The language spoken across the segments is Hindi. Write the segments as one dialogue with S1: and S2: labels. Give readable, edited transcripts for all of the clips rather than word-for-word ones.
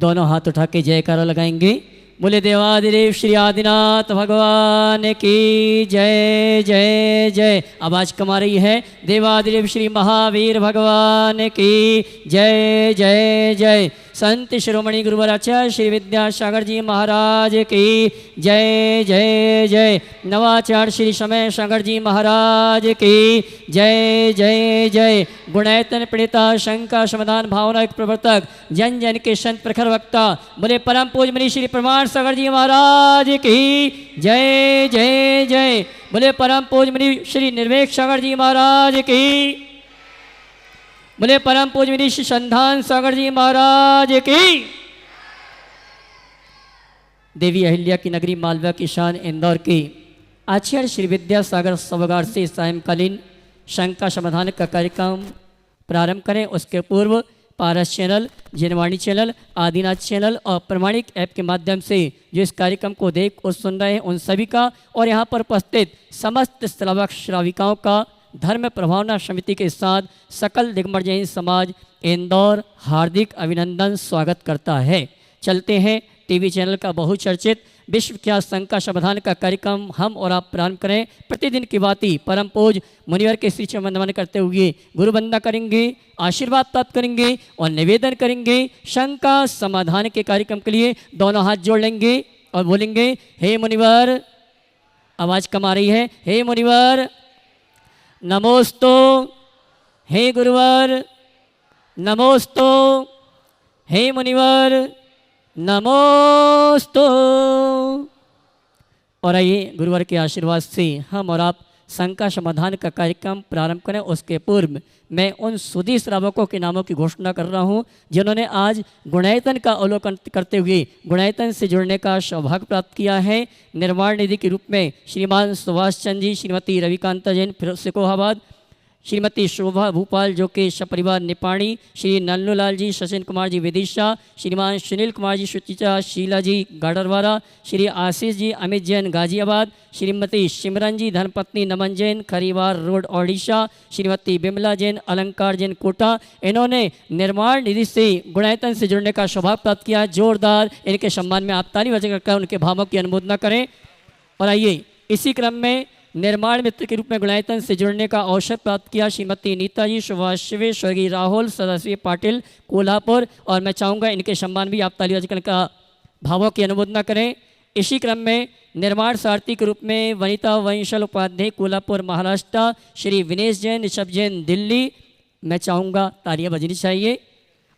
S1: दोनों हाथ उठा के जयकारा लगाएंगे। बोले देवादिदेव श्री आदिनाथ भगवान की जय जय जय। आवाज कम आ रही है। देवादिदेव श्री महावीर भगवान की जय जय जय। संत शिरोमणि गुरुवर आचार्य श्री विद्यासागर जी महाराज की जय जय जय। नवाचार्य श्री समय सागर जी महाराज की जय जय जय। गुणैतन प्रणेता शंका समाधान भावना प्रवर्तक जन जन के संत प्रखर वक्ता बोले परम पूज्य मुनि श्री प्रमाण सागर जी महाराज की जय जय जय। बोले परम पूज्य मुनि श्री निर्वेक सागर जी महाराज की। बोले परम पूज्य मुनि श्री संधान सागर जी महाराज की। देवी अहिल्या की नगरी मालवा की शान इंदौर की आचार्य श्री विद्यासागर सभागार से सायंकालीन शंका समाधान का कार्यक्रम प्रारंभ करें। उसके पूर्व Paras channel, Janvani channel, Adinath channel और प्रमाणिक ऐप के माध्यम से जो इस कार्यक्रम को देख और सुन रहे हैं उन सभी का और यहाँ पर उपस्थित समस्त श्रावक श्राविकाओं का धर्म प्रभावना समिति के साथ सकल दिगंबर जैन समाज इंदौर हार्दिक अभिनंदन स्वागत करता है। चलते हैं टीवी चैनल का बहुचर्चित विश्वविख्यात शंका समाधान का कार्यक्रम हम और आप प्रारंभ करें। प्रतिदिन की बाती परम पूज्य मुनिवर के श्री चरण वंदन करते हुए गुरु वंदना करेंगे, आशीर्वाद प्राप्त करेंगे और निवेदन करेंगे। शंका समाधान के कार्यक्रम के लिए दोनों हाथ जोड़ लेंगे और बोलेंगे हे मुनिवर। आवाज कम आ रही है। हे मुनिवर नमोस्तु। हे गुरुवर नमोस्तु। हे मुनिवर नमोस्तु। और आइए गुरुवर के आशीर्वाद से हम और आप शंका समाधान का कार्यक्रम प्रारंभ करें। उसके पूर्व मैं उन सुधी श्रावकों के नामों की घोषणा कर रहा हूं जिन्होंने आज गुणायतन का अवलोकन करते हुए गुणायतन से जुड़ने का सौभाग्य प्राप्त किया है। निर्माण निधि के रूप में श्रीमान सुभाष चंद्र जी, श्रीमती रविकांता जैन सिकोहाबाद, श्रीमती शोभा भूपाल जो के सपरिवार निपाणी, श्री नन्नूलाल जी, सचिन कुमार जी विदिशा, श्रीमान सुनील कुमार जी सुचिता, शीला जी गाडरवारा, श्री आशीष जी अमित जैन गाजियाबाद, श्रीमती सिमरन जी धर्मपत्नी नमन जैन खरीवार रोड ओडिशा, श्रीमती बिमला जैन अलंकार जैन कोटा। इन्होंने निर्माण निधि से गुणायतन से जुड़ने का सौभाग्य प्राप्त किया। जोरदार इनके सम्मान में आप ताली बजाकर उनके भावों की अनुमोदना करें। और आइए इसी क्रम में निर्माण मित्र के रूप में गुणायतन से जुड़ने का अवसर प्राप्त किया श्रीमती नीता जी सुभाष शिवे, स्वर्गीय राहुल सदाशिव पाटिल कोल्हापुर। और मैं चाहूँगा इनके सम्मान भी आप ताली बजाकर का भावों की अनुमोदना करें। इसी क्रम में निर्माण सारथी के रूप में वनिता वंशल उपाध्याय कोल्हापुर महाराष्ट्र, श्री विनेश जैन ऋषभ जैन दिल्ली। मैं चाहूँगा तालियां बजनी चाहिए।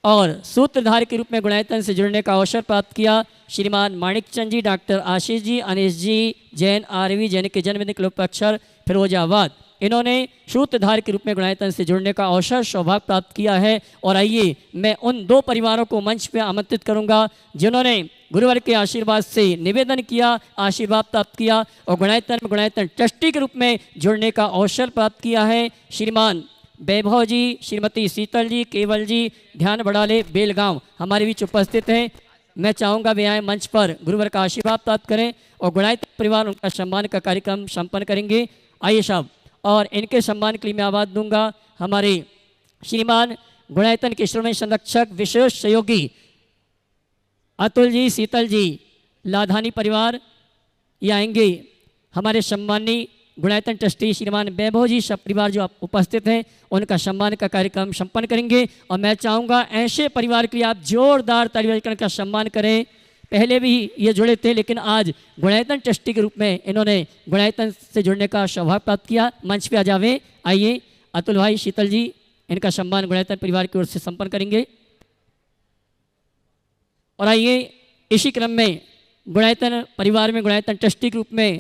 S1: और सूत्रधार के रूप में गुणायतन से जुड़ने का अवसर प्राप्त किया श्रीमान माणिक चंद जी, डॉक्टर आशीष जी, अनिश जी जैन आरवी जैन के जन्मदिन क्लोपाक्षर फिरोजाबाद। इन्होंने सूत्रधार के रूप में गुणायतन से जुड़ने का अवसर सौभाग्य प्राप्त किया है। और आइए मैं उन दो परिवारों को मंच पर आमंत्रित करूंगा जिन्होंने गुरुवर के आशीर्वाद से निवेदन किया, आशीर्वाद प्राप्त किया और गुणायतन ट्रस्टी के रूप में जुड़ने का अवसर प्राप्त किया है। श्रीमान वैभव जी, श्रीमती शीतल जी, केवल जी ध्यान बढ़ाले बेलगांव हमारे बीच उपस्थित हैं। मैं चाहूँगा वे आए मंच पर गुरुवर का आशीर्वाद प्राप्त करें और गुणायतन परिवार उनका सम्मान का कार्यक्रम संपन्न करेंगे। आइए साहब। और इनके सम्मान के लिए मैं आवाज़ दूंगा हमारे श्रीमान गुणायतन के श्रोमणी संरक्षक विशेष सहयोगी अतुल जी, शीतल जी लाधानी परिवार ये आएंगे। हमारे सम्मानी गुणायतन ट्रस्टी श्रीमान वैभव जी सब परिवार जो आप उपस्थित हैं उनका सम्मान का कार्यक्रम संपन्न करेंगे। और मैं चाहूँगा ऐसे परिवार के लिए आप जोरदार ताली बजाकर का सम्मान करें। पहले भी ये जुड़े थे लेकिन आज गुणायतन ट्रस्टी के रूप में इन्होंने गुणायतन से जुड़ने का सौभाग्य प्राप्त किया। मंच पे आ जावे। आइए अतुल भाई, शीतल जी इनका सम्मान गुणायतन परिवार की ओर से संपन्न करेंगे। और आइए इसी क्रम में गुणायतन परिवार में गुणायतन ट्रस्टी के रूप में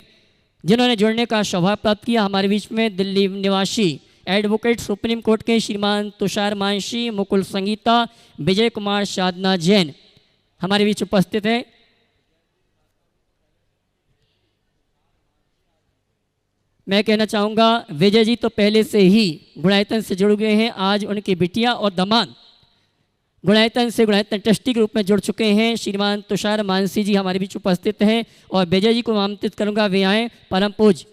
S1: जिन्होंने जुड़ने का सौभाग्य प्राप्त किया हमारे बीच में दिल्ली निवासी एडवोकेट सुप्रीम कोर्ट के श्रीमान तुषार मानसी, मुकुल संगीता, विजय कुमार, साधना जैन हमारे बीच उपस्थित हैं। मैं कहना चाहूँगा विजय जी तो पहले से ही गुणायतन से जुड़ गए हैं। आज उनकी बिटिया और दामाद गुणायतन से गुणायतन ट्रस्टी के रूप में जुड़ चुके हैं। श्रीमान तुषार मानसी जी हमारे बीच उपस्थित हैं और विजय जी को आमंत्रित करूंगा वे आए। परम पूज्य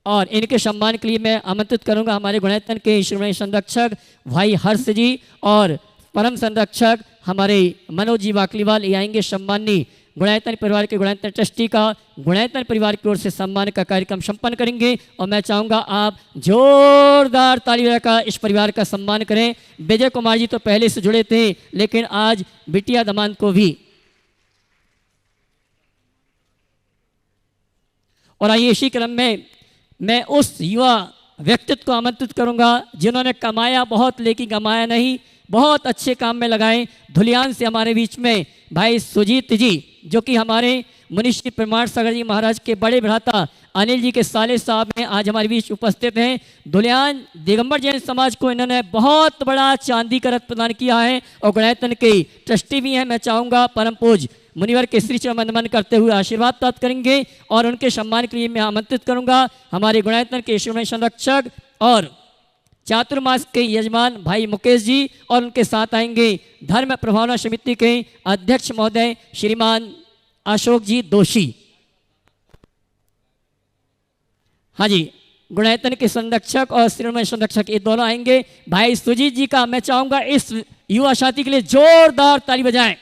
S1: और इनके सम्मान के लिए मैं आमंत्रित करूंगा हमारे गुणायतन के श्रीमणी संरक्षक भाई हर्ष जी और परम संरक्षक हमारे मनोज जी वाकलीवाल। ये आएंगे सम्मानी गुणायतन परिवार के गुणायतन ट्रस्टी का गुणायतन परिवार की ओर से सम्मान का कार्यक्रम संपन्न करेंगे। और मैं चाहूँगा आप जोरदार तालियों का इस परिवार का सम्मान करें। विजय कुमार जी तो पहले से जुड़े थे, लेकिन आज बिटिया दमान को भी। और आइए इसी क्रम में मैं उस युवा व्यक्तित्व को आमंत्रित करूंगा जिन्होंने कमाया बहुत लेकिन कमाया नहीं, बहुत अच्छे काम में लगाए। धुलियान से हमारे बीच में भाई सुजीत जी, जो कि हमारे मुनिश्री प्रमाण सागर जी महाराज के बड़े भ्राता अनिल जी के साले साहब हैं, आज हमारे बीच उपस्थित हैं। धुलियान दिगंबर जैन समाज को इन्होंने बहुत बड़ा चांदी का रथ प्रदान किया है और गुणायतन के ट्रस्टी भी हैं। मैं चाहूँगा परम पूज मुनिवर के श्री चरण वंदन करते हुए आशीर्वाद प्राप्त करेंगे और उनके सम्मान के लिए मैं आमंत्रित करूंगा हमारे गुणायतन के श्रीमणी संरक्षक और चातुर्मास के यजमान भाई मुकेश जी, और उनके साथ आएंगे धर्म प्रभावना समिति के अध्यक्ष महोदय श्रीमान अशोक जी दोषी। हाँ जी, गुणायतन के संरक्षक और श्रीमणी संरक्षक ये दोनों आएंगे। भाई सुजीत जी का मैं चाहूंगा इस युवा साथी के लिए जोरदार ताली बजाएं।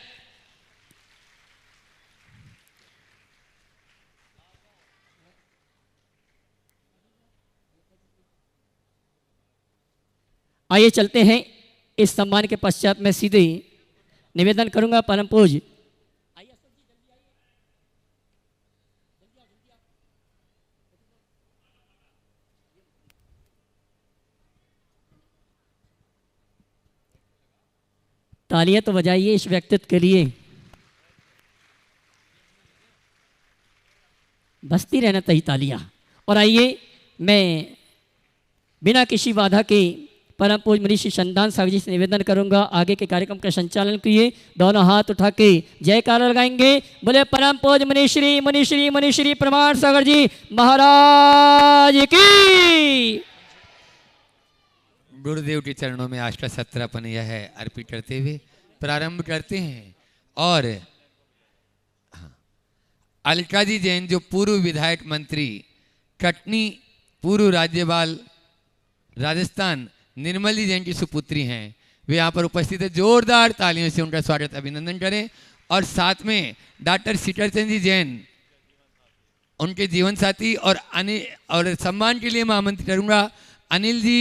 S1: आइए चलते हैं। इस सम्मान के पश्चात मैं सीधे निवेदन करूंगा परम पूज तालियां तो बजाइए इस व्यक्तित्व के लिए, बजती रहना चाहिए तालियां। और आइए मैं बिना किसी बाधा के परम पूज मनीषी संतान साहब जी से निवेदन करूंगा आगे के कार्यक्रम का संचालन के लिए दोनों हाथ उठा के जयकारा लगाएंगे। बोले परम पूज मनीश्री मनीश्री मनीश्री प्रमाण सागर जी महाराज की।
S2: गुरुदेव के चरणों में आष्टा सत्रापन यह है अर्पित करते हुए प्रारंभ करते हैं। और अलका जी जैन जो पूर्व विधायक मंत्री कटनी पूर्व राज्यपाल राजस्थान निर्मल जी जैन की सुपुत्री हैं, वे यहाँ पर उपस्थित है। जोरदार तालियों से उनका स्वागत अभिनंदन करें। और साथ में डॉक्टर सीताचंद जी जैन उनके जीवन साथी और सम्मान के लिए मैं आमंत्रित करूँगा अनिल जी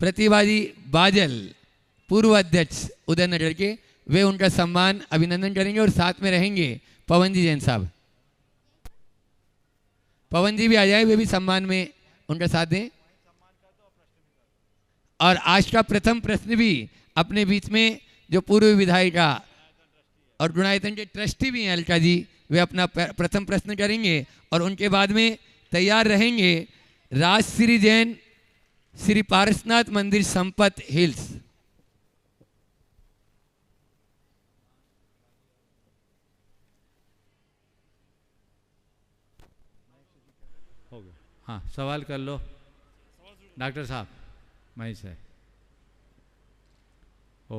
S2: प्रतिभाजी बाजल पूर्व अध्यक्ष उदयनगर के, वे उनका सम्मान अभिनंदन करेंगे। और साथ में रहेंगे पवन जी जैन साहब। पवन जी भी आ जाए, वे भी सम्मान में उनका साथ दें। और आज का प्रथम प्रश्न भी अपने बीच में जो पूर्व विधायिका और गुणायतन के ट्रस्टी भी हैं अलका जी, वे अपना प्रथम प्रश्न करेंगे। और उनके बाद में तैयार रहेंगे राजश्री जैन श्री पारसनाथ मंदिर संपत हिल्स।
S3: हो गया, हाँ सवाल कर लो डॉक्टर साहब। महेश है ओ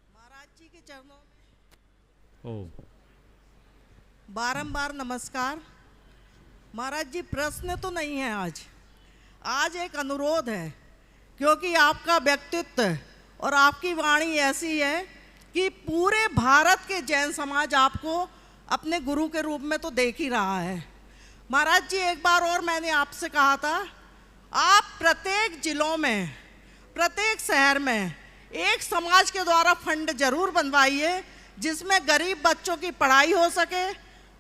S4: महाराज जी के चरणों में
S3: ओ
S4: बारंबार नमस्कार। महाराज जी प्रश्न तो नहीं है, आज एक अनुरोध है, क्योंकि आपका व्यक्तित्व और आपकी वाणी ऐसी है कि पूरे भारत के जैन समाज आपको अपने गुरु के रूप में तो देख ही रहा है। महाराज जी एक बार और मैंने आपसे कहा था, आप प्रत्येक जिलों में प्रत्येक शहर में एक समाज के द्वारा फंड जरूर बनवाइए जिसमें गरीब बच्चों की पढ़ाई हो सके।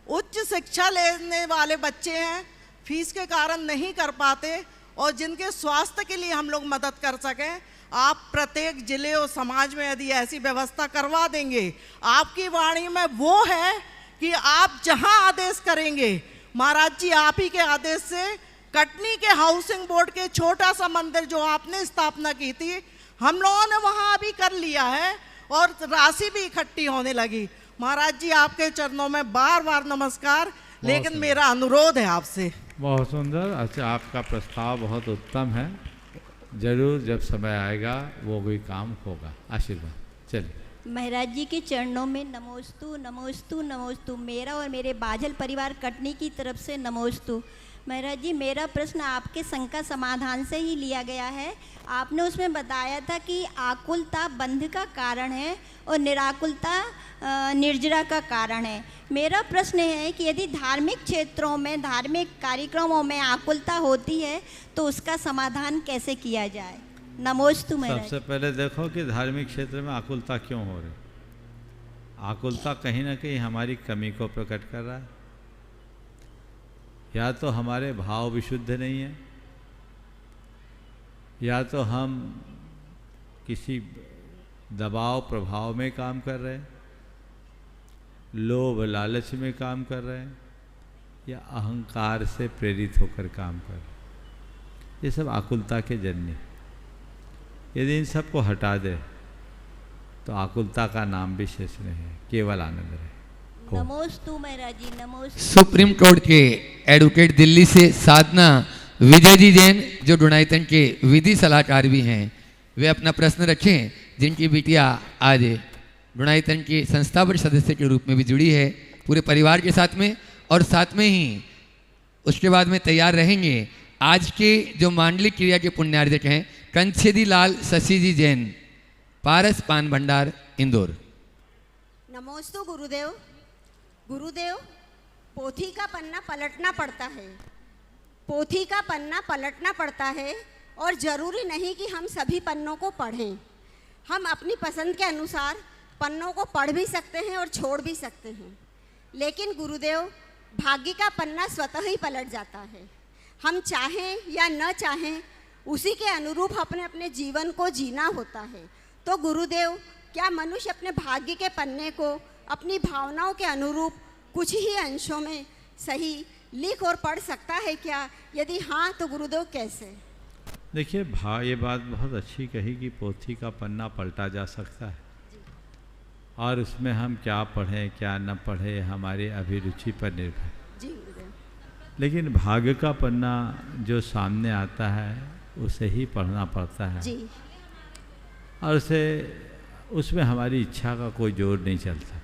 S4: उच्च शिक्षा लेने वाले बच्चे हैं, फीस के कारण नहीं कर पाते, और जिनके स्वास्थ्य के लिए हम लोग मदद कर सकें। आप प्रत्येक जिले और समाज में यदि ऐसी व्यवस्था करवा देंगे, आपकी वाणी में वो है कि आप जहां आदेश करेंगे, महाराज जी आप ही के आदेश से कटनी के हाउसिंग बोर्ड के छोटा सा मंदिर जो आपने स्थापना की थी, हम लोगों ने वहां अभी कर लिया है और राशि भी इकट्ठी होने लगी। महाराज जी आपके चरणों में बार बार नमस्कार, लेकिन मेरा अनुरोध है आपसे।
S3: बहुत सुंदर। अच्छा, आपका प्रस्ताव बहुत उत्तम है। जरूर जब समय आएगा वो भी काम होगा। आशीर्वाद। चलिए।
S5: महाराज जी के चरणों में नमोस्तु नमोस्तु नमोस्तु। मेरा और मेरे बाझल परिवार कटनी की तरफ से नमोस्तु। महाराज जी, मेरा प्रश्न आपके शंका समाधान से ही लिया गया है। आपने उसमें बताया था कि आकुलता बंध का कारण है और निराकुलता निर्जरा का कारण है। मेरा प्रश्न है कि यदि धार्मिक क्षेत्रों में, धार्मिक कार्यक्रमों में आकुलता होती है तो उसका समाधान कैसे किया जाए? नमोस्तु महाराज।
S3: सबसे पहले देखो कि धार्मिक क्षेत्र में आकुलता क्यों हो रही। आकुलता कहीं ना कहीं हमारी कमी को प्रकट कर रहा है, या तो हमारे भाव विशुद्ध नहीं है, या तो हम किसी दबाव प्रभाव में काम कर रहे हैं, लोभ लालच में काम कर रहे हैं, या अहंकार से प्रेरित होकर काम कर रहे हैं। ये सब आकुलता के जन्य। यदि इन सब को हटा दे तो आकुलता का नाम भी शेष नहीं है, केवल आनंद रहे।
S5: नमोस्तु महाराज जी, नमोस्तु।
S2: सुप्रीम कोर्ट के एडवोकेट दिल्ली से साधना विजय जी जैन, जो डुनाइतन के विधि सलाहकार भी हैं, वे अपना प्रश्न रखें, जिनकी बिटिया आज डुनाइतन की संस्थापक सदस्य के रूप में भी जुड़ी है पूरे परिवार के साथ में, और साथ में ही उसके बाद में तैयार रहेंगे आज के जो मांडलिक क्रिया के पुण्यार्जक हैं कंछेदी लाल शशि जी जैन, पारस पान भंडार, इंदौर।
S6: नमोस्तु गुरुदेव। गुरुदेव, पोथी का पन्ना पलटना पड़ता है, पोथी का पन्ना पलटना पड़ता है, और ज़रूरी नहीं कि हम सभी पन्नों को पढ़ें। हम अपनी पसंद के अनुसार पन्नों को पढ़ भी सकते हैं और छोड़ भी सकते हैं। लेकिन गुरुदेव, भाग्य का पन्ना स्वतः ही पलट जाता है। हम चाहें या न चाहें उसी के अनुरूप अपने अपने जीवन को जीना होता है। तो गुरुदेव, क्या मनुष्य अपने भाग्य के पन्ने को अपनी भावनाओं के अनुरूप कुछ ही अंशों में सही लिख और पढ़ सकता है क्या? यदि हाँ तो गुरुदेव कैसे?
S3: देखिए ये बात बहुत अच्छी कही कि पोथी का पन्ना पलटा जा सकता है, और उसमें हम क्या पढ़ें क्या न पढ़ें हमारी अभिरुचि पर निर्भर है।
S6: जी गुरुदेव।
S3: लेकिन भाग्य का पन्ना जो सामने आता है उसे ही पढ़ना पड़ता है
S6: जी।
S3: और उसमें हमारी इच्छा का कोई जोर नहीं चलता।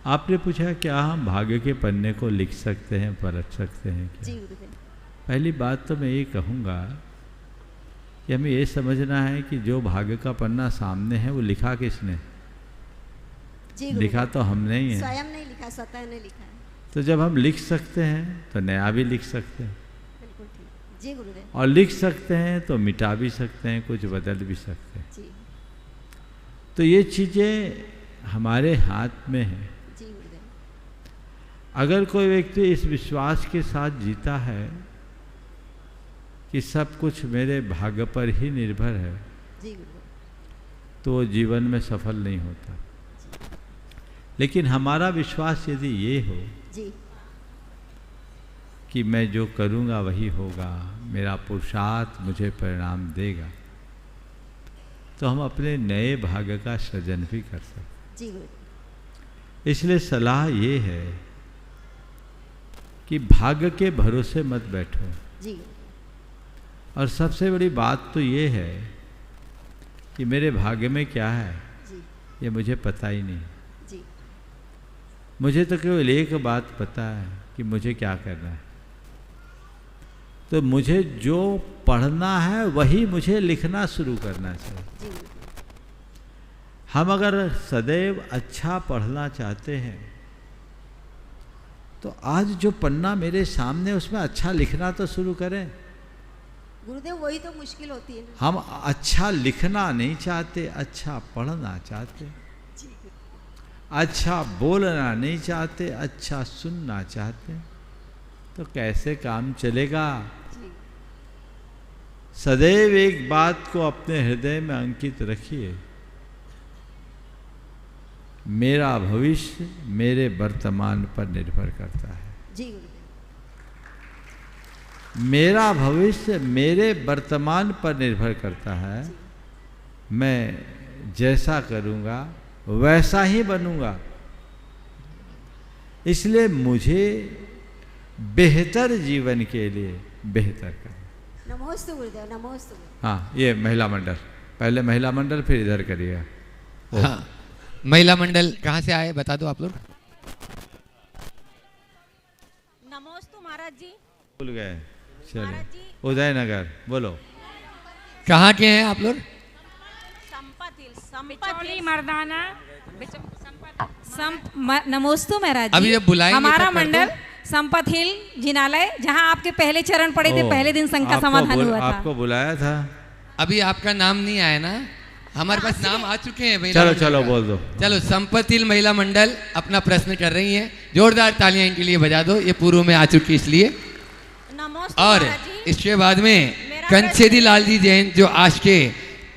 S3: आपने पूछा क्या हम भाग्य के पन्ने को लिख सकते हैं, पलट सकते हैं क्या?
S6: जी गुरुदेव।
S3: पहली बात तो मैं ये कहूँगा कि हमें ये समझना है कि जो भाग्य का पन्ना सामने है वो लिखा किसने?
S6: जी गुरुदेव।
S3: लिखा तो हमने ही है।
S6: स्वयं नहीं लिखा, स्वतः ने लिखा है।
S3: तो जब हम लिख सकते हैं तो नया भी लिख सकते हैं,
S6: बिल्कुल ठीक। जी गुरुदेव।
S3: और लिख सकते हैं तो मिटा भी सकते हैं, कुछ बदल भी सकते हैं।
S6: जी।
S3: तो ये चीज़ें हमारे हाथ में है।
S6: जी गुरुदेव।
S3: अगर कोई व्यक्ति इस विश्वास के साथ जीता है कि सब कुछ मेरे भाग्य पर ही निर्भर है,
S6: जी गुरुदेव।
S3: तो वो जीवन में सफल नहीं होता। लेकिन हमारा विश्वास यदि ये हो
S6: जी।
S3: कि मैं जो करूँगा वही होगा, मेरा पुरुषार्थ मुझे परिणाम देगा, तो हम अपने नए भाग्य का सृजन भी कर सकते हैं।
S6: जी गुरुदेव।
S3: इसलिए सलाह ये है कि भाग्य के भरोसे मत बैठो।
S6: जी।
S3: और सबसे बड़ी बात तो ये है कि मेरे भाग्य में क्या है
S6: जी।
S3: ये मुझे पता ही नहीं।
S6: जी।
S3: मुझे तो केवल एक बात पता है कि मुझे क्या करना है। तो मुझे जो पढ़ना है वही मुझे लिखना शुरू करना चाहिए।
S6: जी।
S3: हम अगर सदैव अच्छा पढ़ना चाहते हैं तो आज जो पन्ना मेरे सामने उसमें अच्छा लिखना तो शुरू करें।
S6: गुरुदेव, वही तो मुश्किल होती है ना।
S3: हम अच्छा लिखना नहीं चाहते, अच्छा पढ़ना चाहते,
S6: जी।
S3: अच्छा बोलना नहीं चाहते, अच्छा सुनना चाहते, तो कैसे काम चलेगा?
S6: जी।
S3: सदैव एक बात को अपने हृदय में अंकित रखिए, मेरा भविष्य मेरे वर्तमान पर निर्भर करता है।
S6: जी गुरुदेव।
S3: मेरा भविष्य मेरे वर्तमान पर निर्भर करता है। मैं जैसा करूँगा वैसा ही बनूँगा। इसलिए मुझे बेहतर जीवन के लिए बेहतर करना।
S6: नमोस्तु गुरुदेव, नमोस्तु।
S3: हाँ, ये महिला मंडल, पहले महिला मंडल फिर इधर करिएगा।
S2: हाँ, महिला मंडल कहाँ से आए बता दो आप लोग।
S6: नमोस्तु महाराज जी।
S3: भूल गए,
S6: महाराज
S3: चलो
S6: जी।
S3: उदयनगर बोलो।
S2: कहाँ के हैं आप लोग?
S7: बिचौली मर्दाना नमोस्तु महाराज जी।
S2: अभी जब बुलाएंगे
S7: हमारा
S2: तब कर दो।
S7: मंडल संपत हिल जिनालय, जहाँ आपके पहले चरण पड़े थे,
S3: ओ,
S7: पहले दिन संघ का समाधान हुआ था।
S3: आपको बुलाया था।
S2: अभी आपका नाम नहीं आया ना, हमारे पास नाम आ चुके हैं महिला
S3: चलो
S2: मंडल
S3: चलो
S2: का।
S3: बोल दो।
S2: चलो, संपतिल महिला मंडल अपना प्रश्न कर रही हैं, जोरदार तालियां इनके लिए बजा दो, ये पूर्व में आ चुकी इसलिए।
S6: नमोस्तु
S2: और
S6: महाराज जी।
S2: इसके बाद में
S6: मेरा
S2: कंचेदी लाल जी जैन जो आज के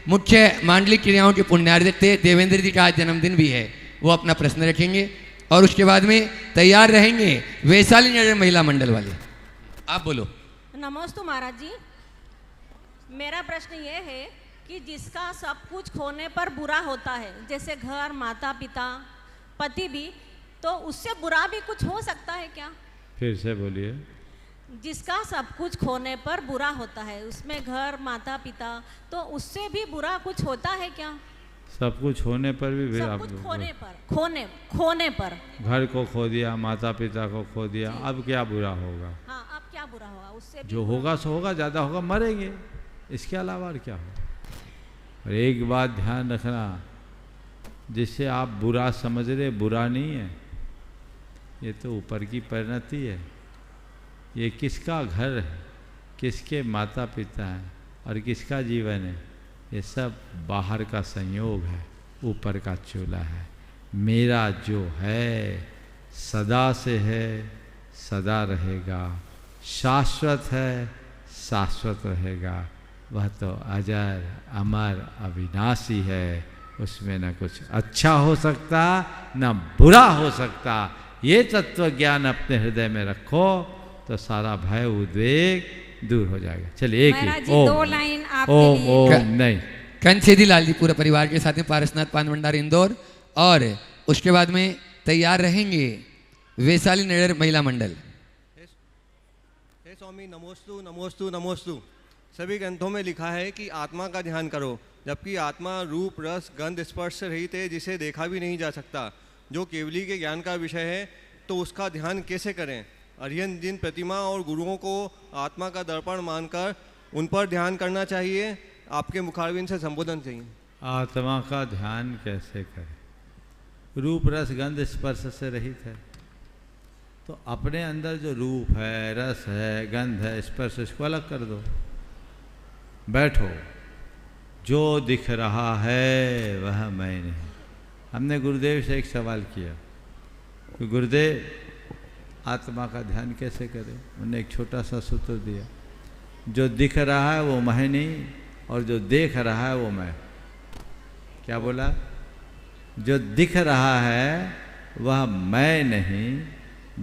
S2: मुख्य मांडलिक क्रियाओं के पुण्यार्थ थे, देवेंद्र जी का आज जन्मदिन भी है, वो अपना प्रश्न रखेंगे। और उसके बाद में तैयार रहेंगे वैशाली नगर महिला मंडल वाले। आप बोलो।
S6: नमोस्तु महाराज जी। मेरा प्रश्न ये है कि जिसका सब कुछ खोने पर बुरा होता है, जैसे घर, माता पिता, पति भी, तो उससे बुरा भी कुछ हो सकता है क्या?
S3: फिर से बोलिए।
S6: जिसका सब कुछ खोने पर बुरा होता है, उसमें घर, माता पिता, तो उससे भी बुरा कुछ होता है क्या?
S3: सब कुछ होने पर भी
S6: सब
S3: आप
S6: कुछ खोने पर
S3: घर को खो दिया, माता पिता को खो दिया, अब क्या बुरा होगा?
S6: हाँ, अब क्या बुरा होगा? उससे भी
S3: जो होगा सो होगा, ज़्यादा होगा मरेंगे, इसके अलावा और क्या होगा? और एक बात ध्यान रखना, जिससे आप बुरा समझ रहे, बुरा नहीं है, ये तो ऊपर की परिणति है। ये किसका घर है, किसके माता पिता हैं और किसका जीवन है, ये सब बाहर का संयोग है, ऊपर का चूल्हा है। मेरा जो है सदा से है, सदा रहेगा, शाश्वत है, शाश्वत रहेगा। वह तो अजर अमर अविनाशी है, उसमें न कुछ अच्छा हो सकता न बुरा हो सकता। ये तत्व ज्ञान अपने हृदय में रखो तो सारा भय उद्वेग दूर हो जाएगा। चलिए एक
S7: महाराज
S3: ही
S7: जी,
S3: ओम
S7: 2 लाइन आपके
S3: ओम
S7: लिए।
S3: ओम नहीं।
S2: कंचेदी लाल जी पूरे परिवार के साथ में पारसनाथ पान भंडार इंदौर, और उसके बाद में तैयार रहेंगे वैशाली नगर महिला मंडल।
S8: हे स्वामी, नमोस्तु नमोस्तु नमोस्तु। सभी ग्रंथों में लिखा है कि आत्मा का ध्यान करो, जबकि आत्मा रूप, रस, गंध, स्पर्श से रहित है, जिसे देखा भी नहीं जा सकता। जो केवली के ज्ञान का विषय है, तो उसका ध्यान कैसे करें? अरिहंत जिन प्रतिमा और गुरुओं को आत्मा का दर्पण मानकर उन पर ध्यान करना चाहिए। आपके मुखारविंद से संबोधन चाहिए।
S3: आत्मा का ध्यान कैसे करें? रूप, रस, गंध, स्पर्श से रहित है, तो अपने अंदर जो रूप है, रस है, गंध है, स्पर्श, इसको अलग कर दो। बैठो, जो दिख रहा है वह मैं नहीं। हमने गुरुदेव से एक सवाल किया कि गुरुदेव आत्मा का ध्यान कैसे करें? उन्होंने एक छोटा सा सूत्र दिया, जो दिख रहा है वो मैं नहीं, और जो देख रहा है वो मैं। क्या बोला? जो दिख रहा है वह मैं नहीं,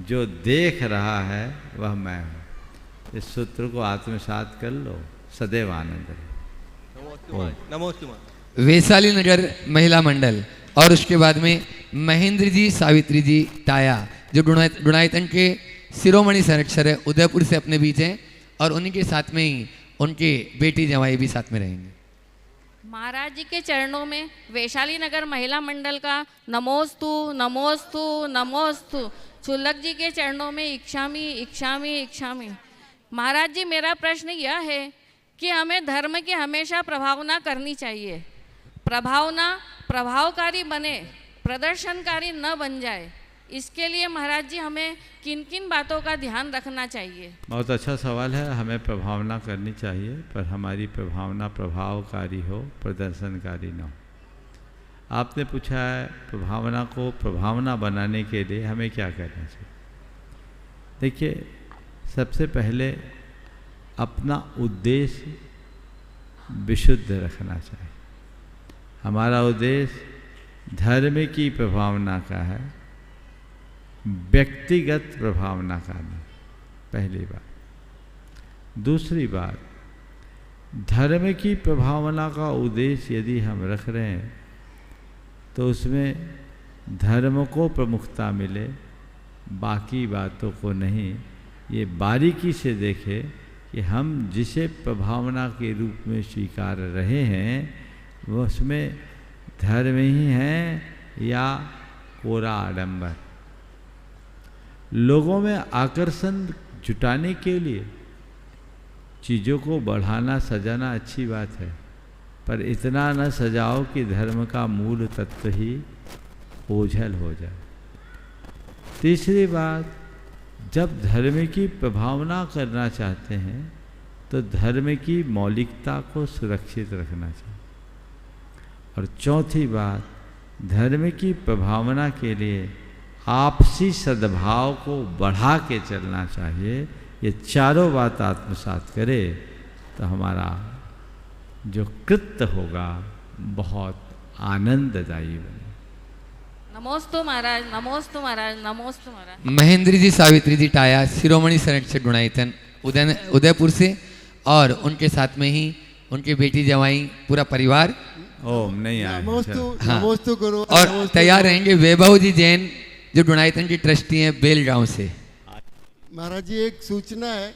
S3: जो देख रहा है वह मैं हूँ। इस सूत्र को आत्मसात कर लो, सदैव आनंद रहे।
S8: नमोस्तु।
S2: वैशाली नगर महिला मंडल, और उसके बाद में महेंद्र जी, सावित्री जी, ताया, जो गुणायतन के शिरोमणि संरक्षक है, उदयपुर से अपने बीच हैं, और उन्हीं के साथ में ही उनके बेटी जवाई भी साथ में रहेंगे।
S9: महाराज जी के चरणों में वैशाली नगर महिला मंडल का नमोस्तु नमोस्तु नमोस्तु। चुल्लक जी के चरणों में इक्षामी इक्षामी इक्षामी। महाराज जी, मेरा प्रश्न यह है कि हमें धर्म की हमेशा प्रभावना करनी चाहिए। प्रभावना प्रभावकारी बने, प्रदर्शनकारी न बन जाए, इसके लिए महाराज जी हमें किन किन बातों का ध्यान रखना चाहिए?
S3: बहुत अच्छा सवाल है। हमें प्रभावना करनी चाहिए, पर हमारी प्रभावना प्रभावकारी हो, प्रदर्शनकारी न हो। आपने पूछा है प्रभावना को प्रभावना बनाने के लिए हमें क्या करना चाहिए। देखिए, सबसे पहले अपना उद्देश्य विशुद्ध रखना चाहिए। हमारा उद्देश्य धर्म की प्रभावना का है, व्यक्तिगत प्रभावना का नहीं। पहली बात। दूसरी बात, धर्म की प्रभावना का उद्देश्य यदि हम रख रहे हैं तो उसमें धर्म को प्रमुखता मिले, बाकी बातों को नहीं। ये बारीकी से देखे कि हम जिसे प्रभावना के रूप में स्वीकार रहे हैं वो उसमें धर्म ही है या कोरा आडंबर। लोगों में आकर्षण जुटाने के लिए चीज़ों को बढ़ाना सजाना अच्छी बात है, पर इतना न सजाओ कि धर्म का मूल तत्व ही ओझल हो जाए। तीसरी बात, जब धर्म की प्रभावना करना चाहते हैं तो धर्म की मौलिकता को सुरक्षित रखना चाहिए। और चौथी बात, धर्म की प्रभावना के लिए आपसी सद्भाव को बढ़ा के चलना चाहिए। ये चारों बात आत्मसात करे तो हमारा जो कृत्य होगा बहुत आनंददायी बने।
S9: नमोस्तु महाराज, नमोस्तु महाराज, नमोस्तु महाराज।
S2: महेंद्र जी, सावित्री जी टाया शिरोमणि संरक्षक गुणायतन उदयपुर से, और उनके साथ में ही उनकी बेटी जवाई पूरा परिवार
S3: ओम नहीं आए।
S2: हाँ, और तैयार रहेंगे वैभव जी जैन जो गुणायतन की ट्रस्टी हैं बेल गांव से।
S10: महाराज जी, एक सूचना है,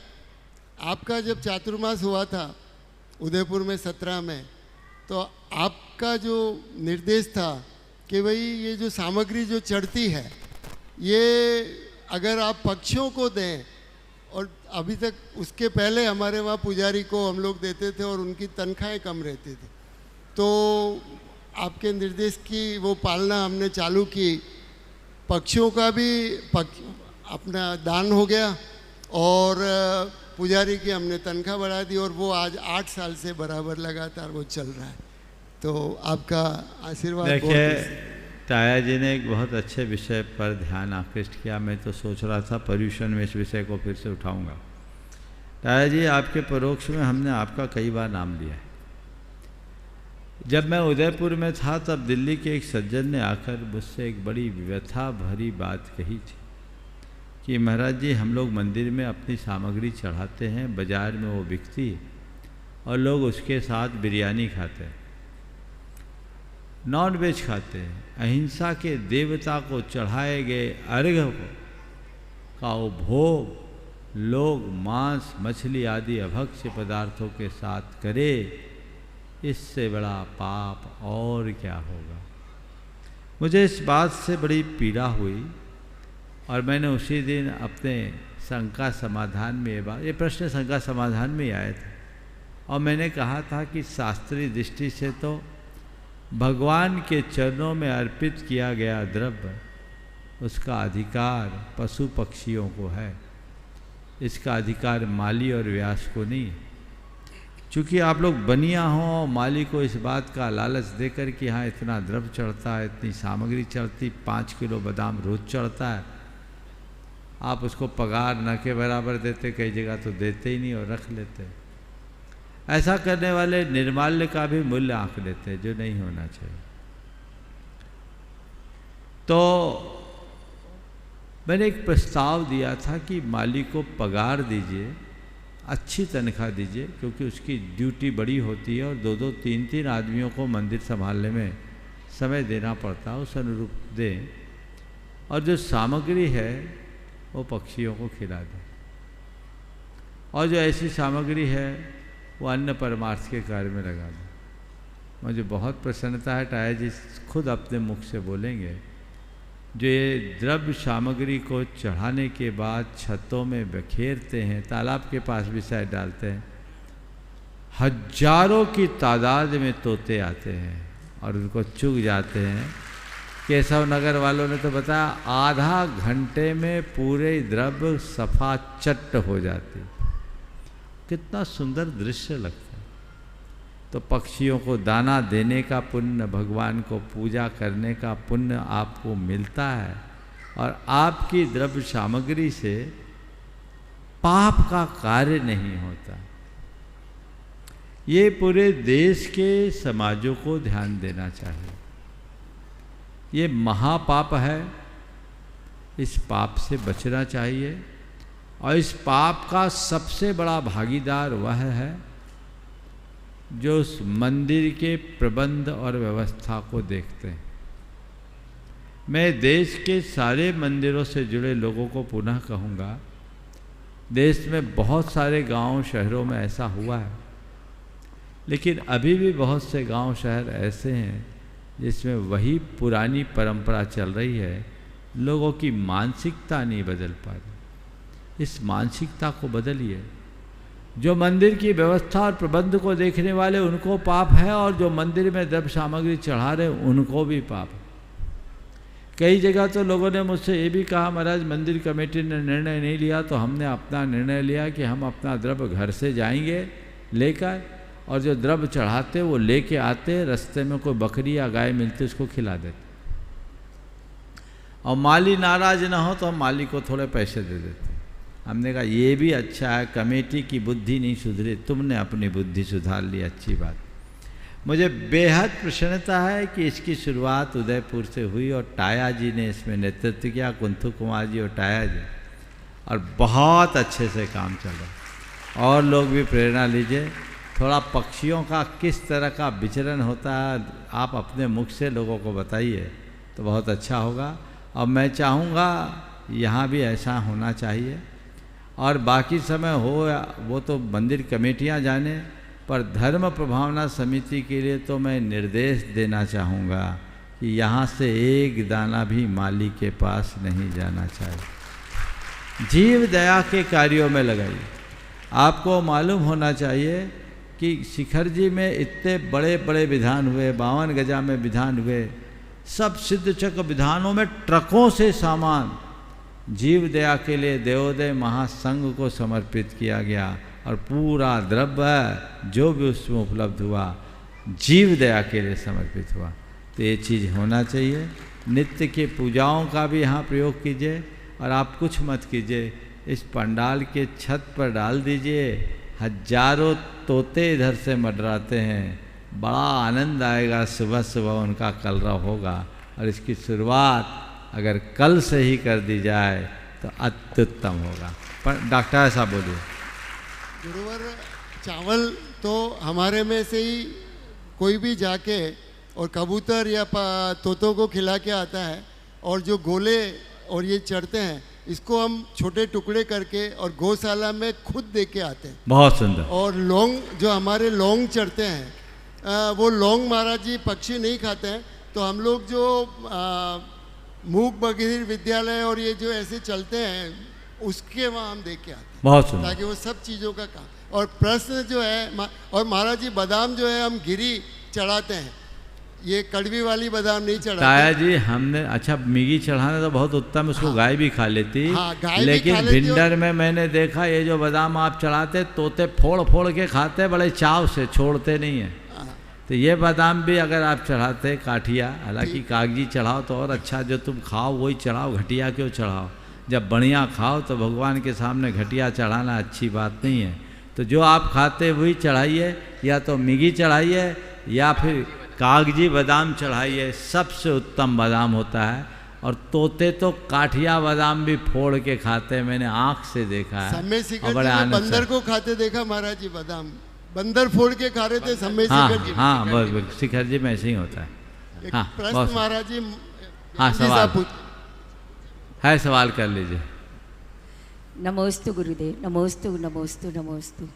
S10: आपका जब चातुर्मास हुआ था उदयपुर में 17 में, तो आपका जो निर्देश था कि भाई ये जो सामग्री जो चढ़ती है ये अगर आप पक्षियों को दें, और अभी तक उसके पहले हमारे वहाँ पुजारी को हम लोग देते थे और उनकी तनख्वाहें कम रहती थी, तो आपके निर्देश की वो पालना हमने चालू की। पक्षियों का भी अपना दान हो गया और पुजारी की हमने तनख्वाह बढ़ा दी, और वो आज 8 साल से बराबर लगातार वो चल रहा है। तो आपका आशीर्वाद।
S3: देखिए, ताया जी ने एक बहुत अच्छे विषय पर ध्यान आकृष्ट किया। मैं तो सोच रहा था पर्यूषण में इस विषय को फिर से उठाऊंगा। ताया जी, आपके परोक्ष में हमने आपका कई बार नाम लिया है। जब मैं उदयपुर में था तब दिल्ली के एक सज्जन ने आकर मुझसे एक बड़ी व्यथा भरी बात कही थी कि महाराज जी, हम लोग मंदिर में अपनी सामग्री चढ़ाते हैं, बाज़ार में वो बिकती है और लोग उसके साथ बिरयानी खाते हैं, नॉन वेज खाते हैं। अहिंसा के देवता को चढ़ाए गए अर्घ्य का उपभोग लोग मांस मछली आदि अभक्ष्य पदार्थों के साथ करे, इससे बड़ा पाप और क्या होगा। मुझे इस बात से बड़ी पीड़ा हुई और मैंने उसी दिन अपने शंका समाधान में ये प्रश्न शंका समाधान में आया था, और मैंने कहा था कि शास्त्रीय दृष्टि से तो भगवान के चरणों में अर्पित किया गया द्रव्य, उसका अधिकार पशु पक्षियों को है, इसका अधिकार माली और व्यास को नहीं। चूँकि आप लोग बनिया हों और माली को इस बात का लालच देकर कि हाँ इतना द्रव्य चढ़ता है, इतनी सामग्री चढ़ती, 5 किलो बादाम रोज चढ़ता है, आप उसको पगार न के बराबर देते, कई जगह तो देते ही नहीं और रख लेते। ऐसा करने वाले निर्माल्य का भी मूल्य आंक लेते हैं, जो नहीं होना चाहिए। तो मैंने एक प्रस्ताव दिया था कि माली को पगार दीजिए, अच्छी तनख्वाह दीजिए, क्योंकि उसकी ड्यूटी बड़ी होती है और 2-2, 3-3 आदमियों को मंदिर संभालने में समय देना पड़ता है, उस अनुरूप दें, और जो सामग्री है वो पक्षियों को खिला दें, और जो ऐसी सामग्री है वो अन्य परमार्थ के कार्य में लगा दें। मुझे बहुत प्रसन्नता है, टाया जी खुद अपने मुख से बोलेंगे, जो ये द्रव्य सामग्री को चढ़ाने के बाद छतों में बखेरते हैं, तालाब के पास भी शायद डालते हैं, हजारों की तादाद में तोते आते हैं और उनको चुग जाते हैं। केशव नगर वालों ने तो बताया आधा घंटे में पूरे द्रव्य सफा चट्ट हो जाती। कितना सुंदर दृश्य लगता है। तो पक्षियों को दाना देने का पुण्य, भगवान को पूजा करने का पुण्य आपको मिलता है, और आपकी द्रव्य सामग्री से पाप का कार्य नहीं होता। ये पूरे देश के समाजों को ध्यान देना चाहिए। ये महापाप है, इस पाप से बचना चाहिए, और इस पाप का सबसे बड़ा भागीदार वह है जो उस मंदिर के प्रबंध और व्यवस्था को देखते हैं। मैं देश के सारे मंदिरों से जुड़े लोगों को पुनः कहूँगा, देश में बहुत सारे गांव शहरों में ऐसा हुआ है, लेकिन अभी भी बहुत से गांव शहर ऐसे हैं जिसमें वही पुरानी परंपरा चल रही है, लोगों की मानसिकता नहीं बदल पा रही। इस मानसिकता को बदलिए। जो मंदिर की व्यवस्था और प्रबंध को देखने वाले उनको पाप है, और जो मंदिर में द्रव्य सामग्री चढ़ा रहे उनको भी पाप है। कई जगह तो लोगों ने मुझसे ये भी कहा, महाराज मंदिर कमेटी ने निर्णय नहीं लिया, तो हमने अपना निर्णय लिया कि हम अपना द्रव्य घर से जाएंगे लेकर, और जो द्रव्य चढ़ाते वो लेके आते, रास्ते में कोई बकरी या गाय मिलती उसको खिला देते, और माली नाराज ना हो तो हम माली को थोड़े पैसे दे देते। हमने कहा ये भी अच्छा है, कमेटी की बुद्धि नहीं सुधरी, तुमने अपनी बुद्धि सुधार ली, अच्छी बात। मुझे बेहद प्रसन्नता है कि इसकी शुरुआत उदयपुर से हुई और टाया जी ने इसमें नेतृत्व किया, कुंथू कुमार जी और टाया जी, और बहुत अच्छे से काम चल रहा। और लोग भी प्रेरणा लीजिए। थोड़ा पक्षियों का किस तरह का विचरण होता है आप अपने मुख से लोगों को बताइए तो बहुत अच्छा होगा। और मैं चाहूँगा यहाँ भी ऐसा होना चाहिए, और बाकी समय हो वो तो मंदिर कमेटियाँ जाने, पर धर्म प्रभावना समिति के लिए तो मैं निर्देश देना चाहूँगा कि यहाँ से एक दाना भी माली के पास नहीं जाना चाहिए। जीव दया के कार्यों में लगाइए। आपको मालूम होना चाहिए कि शिखर जी में इतने बड़े बड़े विधान हुए, 52 गजा में विधान हुए, सब सिद्ध चक्र विधानों में ट्रकों से सामान जीव दया के लिए देवोदय महासंघ को समर्पित किया गया, और पूरा द्रव्य जो भी उसमें उपलब्ध हुआ जीव दया के लिए समर्पित हुआ। तो ये चीज़ होना चाहिए। नित्य के पूजाओं का भी यहाँ प्रयोग कीजिए, और आप कुछ मत कीजिए, इस पंडाल के छत पर डाल दीजिए, हजारों तोते इधर से मंडराते हैं, बड़ा आनंद आएगा। सुबह सुबह उनका कलरव होगा, और इसकी शुरुआत अगर कल से ही कर दी जाए तो अत्युत्तम होगा। पर डॉक्टर साहब बोलिए।
S10: गुरुवर, चावल तो हमारे में से ही कोई भी जाके और कबूतर या तोतों को खिला के आता है, और जो गोले और ये चढ़ते हैं इसको हम छोटे टुकड़े करके और गौशाला में खुद दे के आते हैं।
S3: बहुत सुंदर।
S10: और लौंग, जो हमारे लौंग चढ़ते हैं वो लौंग महाराज जी पक्षी नहीं खाते हैं, तो हम लोग जो मूक बधिर विद्यालय और ये जो ऐसे चलते हैं उसके वहाँ हम देख के आते हैं।
S3: बहुत सुंदर।
S10: ताकि वो सब चीज़ों का काम। और प्रश्न जो है, और महाराज जी बादाम जो है हम गिरी चढ़ाते हैं, ये कड़वी वाली बादाम नहीं चढ़ाते।
S3: ताया जी हमने, अच्छा मिगी चढ़ाना तो बहुत उत्तम, उसको गाय भी खा लेती।
S10: गाय
S3: लेकिन
S10: भी खा लेती।
S3: भिंडर में मैंने देखा ये जो बादाम आप चढ़ाते तोते फोड़ फोड़ के खाते, बड़े चाव से, छोड़ते नहीं है। तो ये बादाम भी अगर आप चढ़ाते काठिया, हालांकि कागजी चढ़ाओ तो और अच्छा, जो तुम खाओ वही चढ़ाओ, घटिया क्यों चढ़ाओ। जब बढ़िया खाओ तो भगवान के सामने घटिया चढ़ाना अच्छी बात नहीं है। तो जो आप खाते वही चढ़ाइए, या तो मिगी चढ़ाइए या फिर कागजी बादाम चढ़ाइए, सबसे उत्तम बादाम होता है। और तोते तो काठिया बादाम भी फोड़ के खाते हैं, मैंने आँख से देखा है।
S10: समय शिखर जी में बंदर को खाते देखा महाराज जी, बादाम बंदर फोड़ के खा रहे थे समय शिखर जी।
S3: हाँ बस शिखर जी में ऐसे ही होता है। हाँ
S10: प्रश्न महाराज जी।
S3: हाँ सवाल है, सवाल कर लीजिए।
S11: नमोस्तु गुरुदेव, नमोस्तु नमोस्तु नमोस्तु।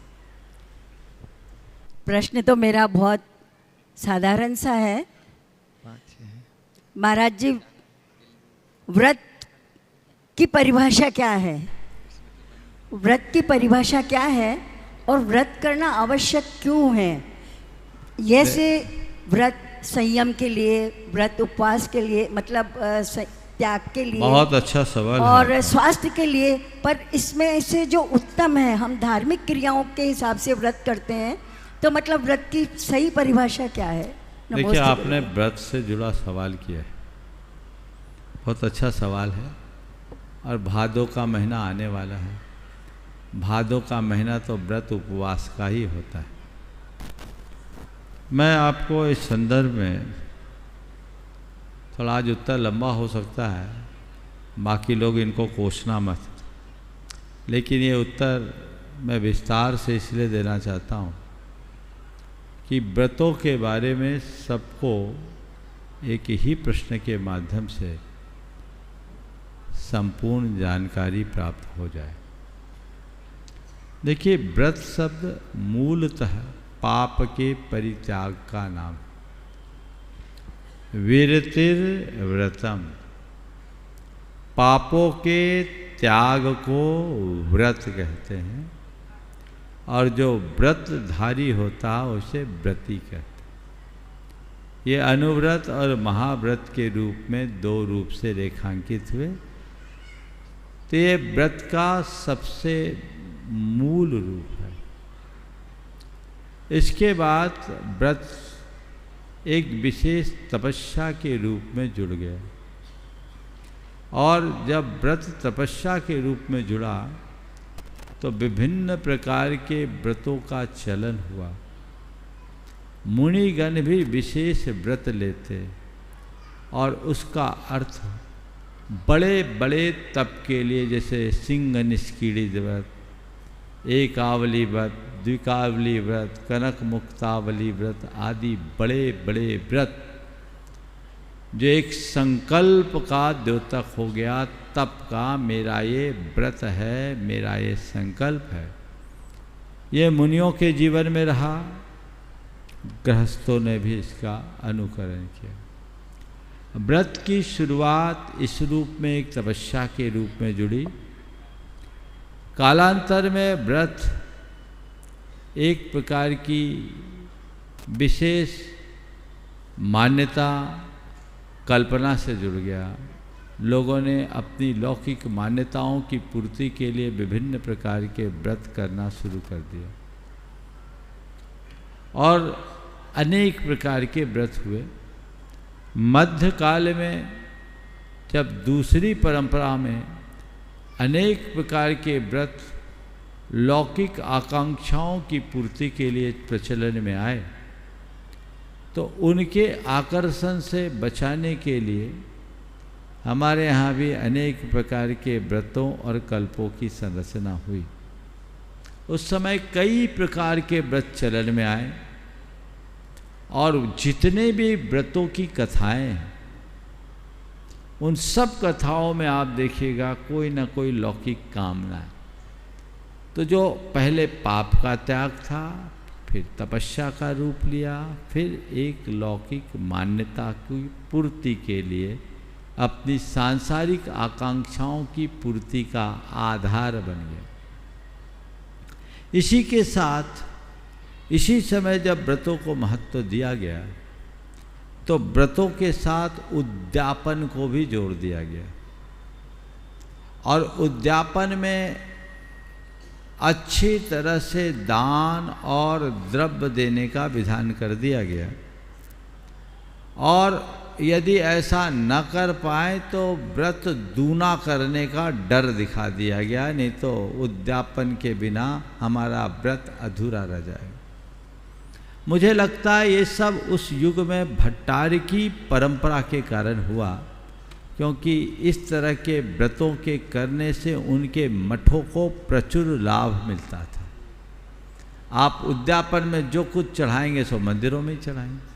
S11: प्रश्न तो मेरा बहुत साधारण सा है। महाराज जी, व्रत की परिभाषा क्या है? व्रत की परिभाषा क्या है और व्रत करना आवश्यक क्यों है? जैसे व्रत संयम के लिए, व्रत उपवास के लिए, मतलब त्याग के लिए,
S3: बहुत अच्छा सवाल
S11: और
S3: है।
S11: स्वास्थ्य के लिए, पर इसमें से जो उत्तम है, हम धार्मिक क्रियाओं के हिसाब से व्रत करते हैं, तो मतलब व्रत की सही परिभाषा क्या है?
S3: देखिए, आपने व्रत से जुड़ा सवाल किया है, बहुत अच्छा सवाल है। और भादों का महीना आने वाला है। भादों का महीना तो व्रत उपवास का ही होता है। मैं आपको इस संदर्भ में थोड़ा, आज उत्तर लंबा हो सकता है, बाकी लोग इनको कोसना मत, लेकिन ये उत्तर मैं विस्तार से इसलिए देना चाहता हूँ कि व्रतों के बारे में सबको एक ही प्रश्न के माध्यम से संपूर्ण जानकारी प्राप्त हो जाए। देखिए, व्रत शब्द मूलतः पाप के परित्याग का नाम। विरतिर्व्रतम, पापों के त्याग को व्रत कहते हैं, और जो व्रतधारी होता है उसे व्रती कहते हैं। ये अनुव्रत और महाव्रत के रूप में दो रूप से रेखांकित हुए। तो ये व्रत का सबसे मूल रूप है। इसके बाद व्रत एक विशेष तपस्या के रूप में जुड़ गया, और जब व्रत तपस्या के रूप में जुड़ा तो विभिन्न प्रकार के व्रतों का चलन हुआ। मुनिगण भी विशेष व्रत लेते, और उसका अर्थ बड़े बड़े तप के लिए, जैसे सिंह निष्कीड़ी व्रत, एकावली व्रत, द्विकावली व्रत, कनक मुक्तावली व्रत आदि बड़े बड़े व्रत, जो एक संकल्प का द्योतक हो गया, तप का, मेरा ये व्रत है, मेरा ये संकल्प है। ये मुनियों के जीवन में रहा, गृहस्थों ने भी इसका अनुकरण किया। व्रत की शुरुआत इस रूप में एक तपस्या के रूप में जुड़ी। कालांतर में व्रत एक प्रकार की विशेष मान्यता, कल्पना से जुड़ गया। लोगों ने अपनी लौकिक मान्यताओं की पूर्ति के लिए विभिन्न प्रकार के व्रत करना शुरू कर दिया, और अनेक प्रकार के व्रत हुए। मध्यकाल में जब दूसरी परंपरा में अनेक प्रकार के व्रत लौकिक आकांक्षाओं की पूर्ति के लिए प्रचलन में आए, तो उनके आकर्षण से बचाने के लिए हमारे यहाँ भी अनेक प्रकार के व्रतों और कल्पों की संरचना हुई। उस समय कई प्रकार के व्रत चलन में आए, और जितने भी व्रतों की कथाएं हैं, उन सब कथाओं में आप देखिएगा कोई ना कोई लौकिक कामना है। तो जो पहले पाप का त्याग था, फिर तपस्या का रूप लिया, फिर एक लौकिक मान्यता की पूर्ति के लिए अपनी सांसारिक आकांक्षाओं की पूर्ति का आधार बन गया। इसी के साथ इसी समय जब व्रतों को महत्व दिया गया, तो व्रतों के साथ उद्यापन को भी जोड़ दिया गया, और उद्यापन में अच्छी तरह से दान और द्रव्य देने का विधान कर दिया गया। और यदि ऐसा न कर पाए तो व्रत दूना करने का डर दिखा दिया गया, नहीं तो उद्यापन के बिना हमारा व्रत अधूरा रह जाएगा। मुझे लगता है ये सब उस युग में भट्टार की परंपरा के कारण हुआ, क्योंकि इस तरह के व्रतों के करने से उनके मठों को प्रचुर लाभ मिलता था। आप उद्यापन में जो कुछ चढ़ाएंगे सो मंदिरों में ही चढ़ाएंगे।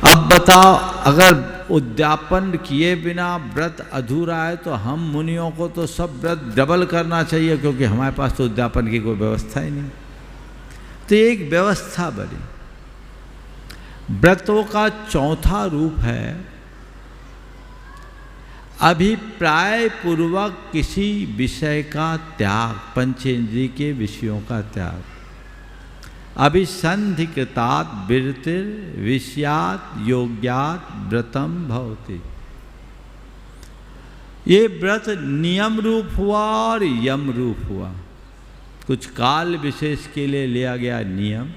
S3: अब बताओ, अगर उद्यापन किए बिना व्रत अधूरा है तो हम मुनियों को तो सब व्रत डबल करना चाहिए, क्योंकि हमारे पास तो उद्यापन की कोई व्यवस्था ही नहीं। तो एक व्यवस्था बनी। व्रतों का चौथा रूप है अभिप्राय पूर्वक किसी विषय का त्याग, पंचेंद्रिय के विषयों का त्याग। अभिसंधिकृतात् विरतिर् विषयात् योग्यात् व्रतम भवति। ये व्रत नियम रूप हुआ और यम रूप हुआ। कुछ काल विशेष के लिए लिया गया नियम,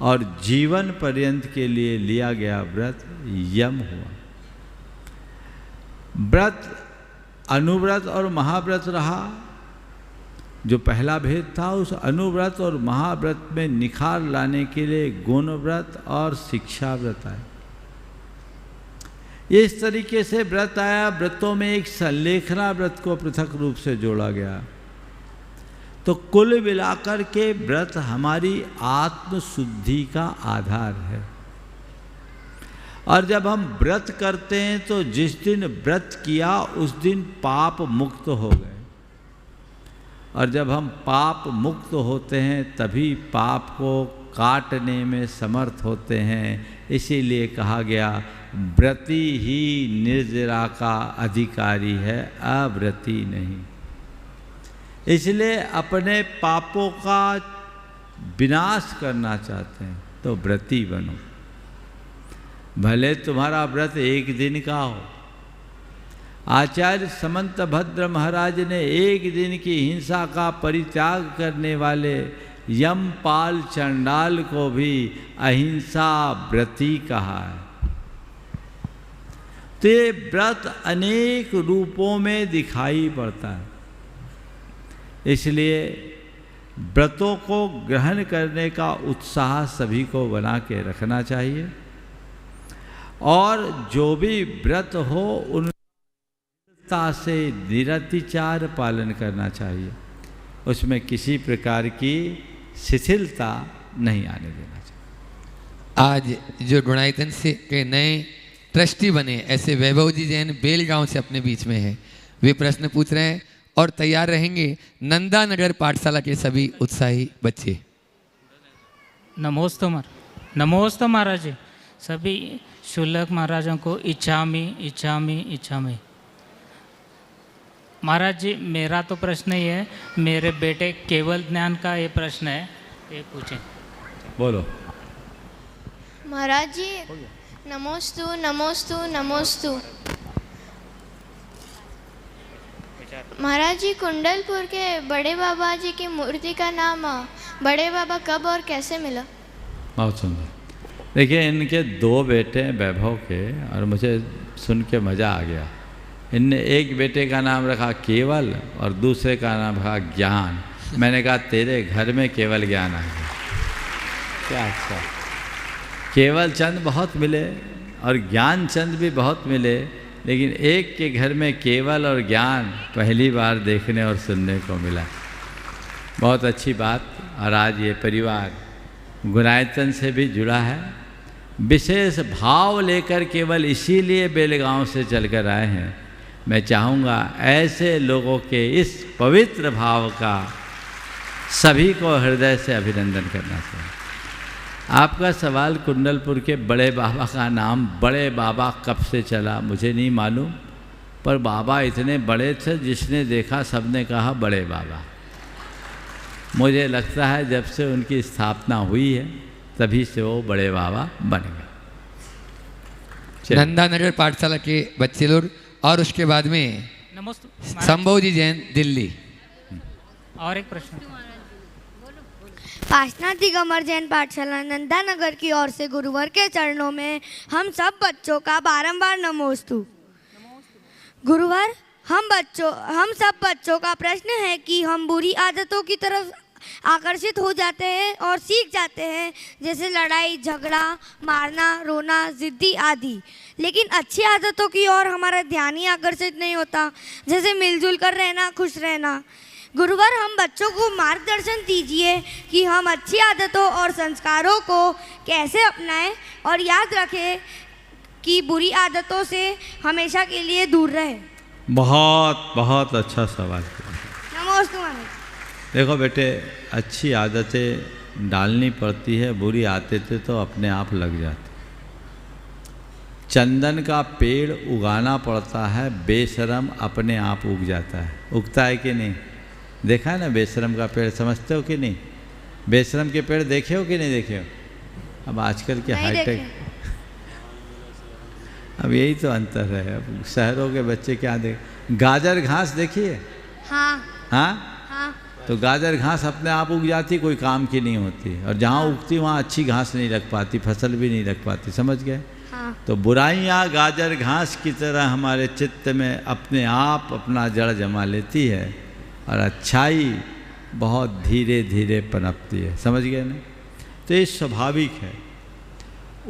S3: और जीवन पर्यंत के लिए लिया गया व्रत यम हुआ। व्रत अनुव्रत और महाव्रत रहा। जो पहला भेद था, उस अनुव्रत और महाव्रत में निखार लाने के लिए गुण व्रत और शिक्षा व्रत आए। इस तरीके से व्रत आया। व्रतों में एक संलेखना व्रत को पृथक रूप से जोड़ा गया। तो कुल मिलाकर के व्रत हमारी आत्मशुद्धि का आधार है। और जब हम व्रत करते हैं तो जिस दिन व्रत किया उस दिन पाप मुक्त हो गए, और जब हम पाप मुक्त होते हैं तभी पाप को काटने में समर्थ होते हैं। इसीलिए कहा गया व्रती ही निर्जरा का अधिकारी है, अव्रती नहीं। इसलिए अपने पापों का विनाश करना चाहते हैं तो व्रती बनो। भले तुम्हारा व्रत एक दिन का हो। आचार्य समंत भद्र महाराज ने एक दिन की हिंसा का परित्याग करने वाले यमपाल चंडाल को भी अहिंसा व्रती कहा है। तो ये व्रत अनेक रूपों में दिखाई पड़ता है। इसलिए व्रतों को ग्रहण करने का उत्साह सभी को बना के रखना चाहिए और जो भी व्रत हो उनका से निरतिचार पालन करना चाहिए, उसमें किसी प्रकार की शिथिलता नहीं आने देना चाहिए।
S2: आज जो गुणायतन से के नए ट्रस्टी बने ऐसे वैभव जी जैन बेलगांव से अपने बीच में है, वे प्रश्न पूछ रहे हैं और तैयार रहेंगे नंदा नगर पाठशाला के सभी उत्साही बच्चे।
S12: नमोस्तु महाराज जी, सभी शुल्लक महाराजों को इच्छामी इच्छामी इच्छामी। महाराज जी मेरा तो प्रश्न ही है, मेरे बेटे केवल ज्ञान का ये प्रश्न है, ये पूछें।
S3: बोलो।
S13: महाराज जी नमोस्तु नमोस्तु नमोस्तु। महाराज जी कुंडलपुर के बड़े बाबा जी की मूर्ति का नाम बड़े बाबा कब और कैसे मिला?
S3: बहुत सुंदर। देखिए इनके दो बेटे हैं वैभव के, और मुझे सुन के मज़ा आ गया। इनने एक बेटे का नाम रखा केवल और दूसरे का नाम रखा ज्ञान। मैंने कहा तेरे घर में केवल ज्ञान आ गया क्या? अच्छा, केवल चंद बहुत मिले और ज्ञान चंद भी बहुत मिले, लेकिन एक के घर में केवल और ज्ञान पहली बार देखने और सुनने को मिला। बहुत अच्छी बात। और आज ये परिवार गुणायतन से भी जुड़ा है, विशेष भाव लेकर केवल इसीलिए बेलगांव से चलकर आए हैं। मैं चाहूँगा ऐसे लोगों के इस पवित्र भाव का सभी को हृदय से अभिनंदन करना चाहिए। आपका सवाल कुंडलपुर के बड़े बाबा का नाम बड़े बाबा कब से चला मुझे नहीं मालूम, पर बाबा इतने बड़े थे जिसने देखा सबने कहा बड़े बाबा। मुझे लगता है जब से उनकी स्थापना हुई है तभी से वो बड़े बाबा बन गए।
S2: नंदा नगर पाठशाला के बच्चे लोग और उसके बाद में संभव जी जैन दिल्ली।
S12: और एक प्रश्न।
S13: पासना दिगंबर जैन पाठशाला नंदा नगर की ओर से गुरुवर के चरणों में हम सब बच्चों का बारंबार नमोस्तु। गुरुवर हम सब बच्चों का प्रश्न है कि हम बुरी आदतों की तरफ आकर्षित हो जाते हैं और सीख जाते हैं, जैसे लड़ाई झगड़ा मारना रोना जिद्दी आदि, लेकिन अच्छी आदतों की ओर हमारा ध्यान ही आकर्षित नहीं होता, जैसे मिलजुल कर रहना खुश रहना। गुरुवर हम बच्चों को मार्गदर्शन दीजिए कि हम अच्छी आदतों और संस्कारों को कैसे अपनाएं और याद रखें कि बुरी आदतों से हमेशा के लिए दूर रहे।
S3: बहुत बहुत अच्छा सवाल किया।
S13: नमस्ते।
S3: देखो बेटे, अच्छी आदतें डालनी पड़ती है, बुरी आदतें तो अपने आप लग जाती। चंदन का पेड़ उगाना पड़ता है, बेशरम अपने आप उग जाता है। उगता है कि नहीं? देखा है ना बेशरम का पेड़, समझते हो कि नहीं? बेशरम के पेड़ देखे हो कि नहीं देखे हो? अब आजकल के हाईटेक, अब यही तो अंतर है। अब शहरों के बच्चे क्या देख, गाजर घास देखिए।
S13: हाँ
S3: हाँ
S13: हाँ।
S3: तो गाजर घास अपने आप उग जाती, कोई काम की नहीं होती, और जहाँ उगती वहाँ अच्छी घास नहीं लग पाती, फसल भी नहीं लग पाती। समझ गए?
S13: हाँ।
S3: तो बुराइयाँ गाजर घास की तरह हमारे चित्त में अपने आप अपना जड़ जमा लेती है और अच्छाई बहुत धीरे धीरे पनपती है। समझ गए ना? तो ये स्वाभाविक है।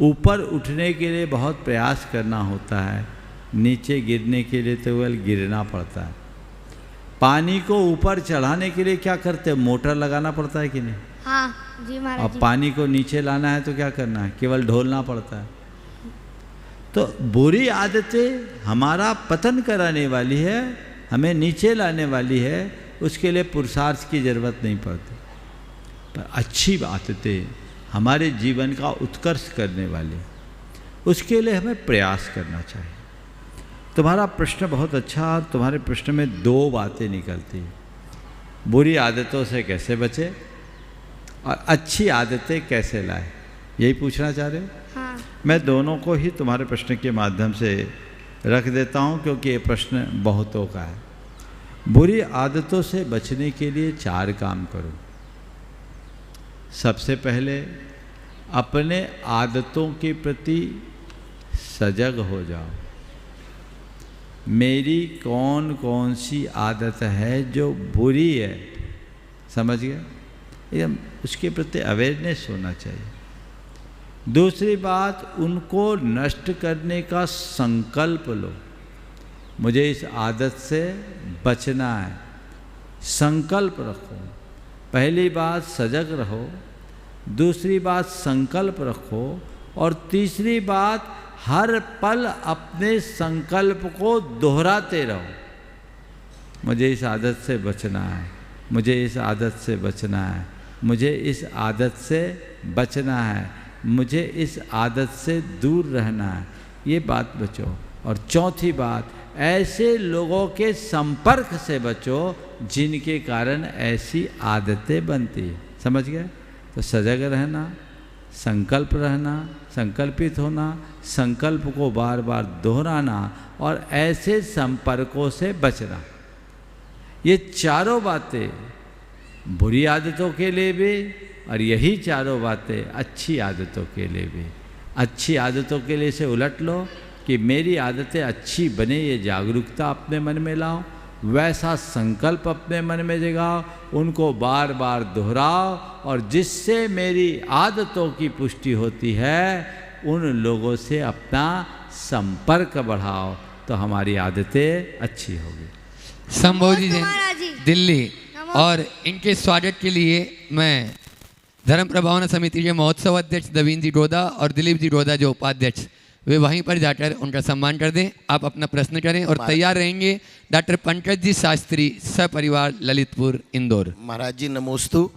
S3: ऊपर उठने के लिए बहुत प्रयास करना होता है, नीचे गिरने के लिए तो केवल गिरना पड़ता है। पानी को ऊपर चढ़ाने के लिए क्या करते हैं? मोटर लगाना पड़ता है कि नहीं?
S13: हाँ जी महाराज।
S3: और पानी को नीचे लाना है तो क्या करना है? केवल ढोलना पड़ता है। तो बुरी आदतें हमारा पतन कराने वाली है, हमें नीचे लाने वाली है, उसके लिए पुरुषार्थ की ज़रूरत नहीं पड़ती। पर अच्छी आदतें हमारे जीवन का उत्कर्ष करने वाली, उसके लिए हमें प्रयास करना चाहिए। तुम्हारा प्रश्न बहुत अच्छा, और तुम्हारे प्रश्न में 2 बातें निकलती हैं। बुरी आदतों से कैसे बचे और अच्छी आदतें कैसे लाए, यही पूछना चाह रहे हो?
S13: हाँ।
S3: मैं दोनों को ही तुम्हारे प्रश्न के माध्यम से रख देता हूँ, क्योंकि ये प्रश्न बहुतों का है। बुरी आदतों से बचने के लिए 4 काम करो। सबसे पहले अपने आदतों के प्रति सजग हो जाओ। मेरी कौन कौन सी आदत है जो बुरी है, समझ गए? एकदम उसके प्रति अवेयरनेस होना चाहिए। दूसरी बात, उनको नष्ट करने का संकल्प लो। मुझे इस आदत से बचना है, संकल्प रखो। पहली बात सजग रहो, दूसरी बात संकल्प रखो, और तीसरी बात हर पल अपने संकल्प को दोहराते रहो। मुझे इस आदत से बचना है, मुझे इस आदत से बचना है, मुझे इस आदत से बचना है, मुझे इस आदत से दूर रहना है, ये बात बचो। और चौथी बात, ऐसे लोगों के संपर्क से बचो जिनके कारण ऐसी आदतें बनती है। समझ गए? तो सजग रहना, संकल्प रहना, संकल्पित होना, संकल्प को बार बार दोहराना, और ऐसे संपर्कों से बचना। ये चारों बातें बुरी आदतों के लिए भी, और यही चारों बातें अच्छी आदतों के लिए भी। अच्छी आदतों के लिए से उलट लो कि मेरी आदतें अच्छी बने, ये जागरूकता अपने मन में लाओ, वैसा संकल्प अपने मन में जगाओ, उनको बार बार दोहराओ, और जिससे मेरी आदतों की पुष्टि होती है उन लोगों से अपना संपर्क बढ़ाओ, तो हमारी आदतें अच्छी होगी।
S2: संभोजी जैन दिल्ली, और इनके स्वागत के लिए मैं धर्म प्रभावना समिति के महोत्सव अध्यक्ष नवीन जी डोदा और दिलीप जी डोदा जो उपाध्यक्ष, वे वहीं पर जाकर उनका सम्मान कर दें। आप अपना प्रश्न करें और तैयार रहेंगे डॉक्टर पंकज जी शास्त्री, सपरिवार, ललितपुर, इंदौर।
S14: महाराज जी नमोस्तु।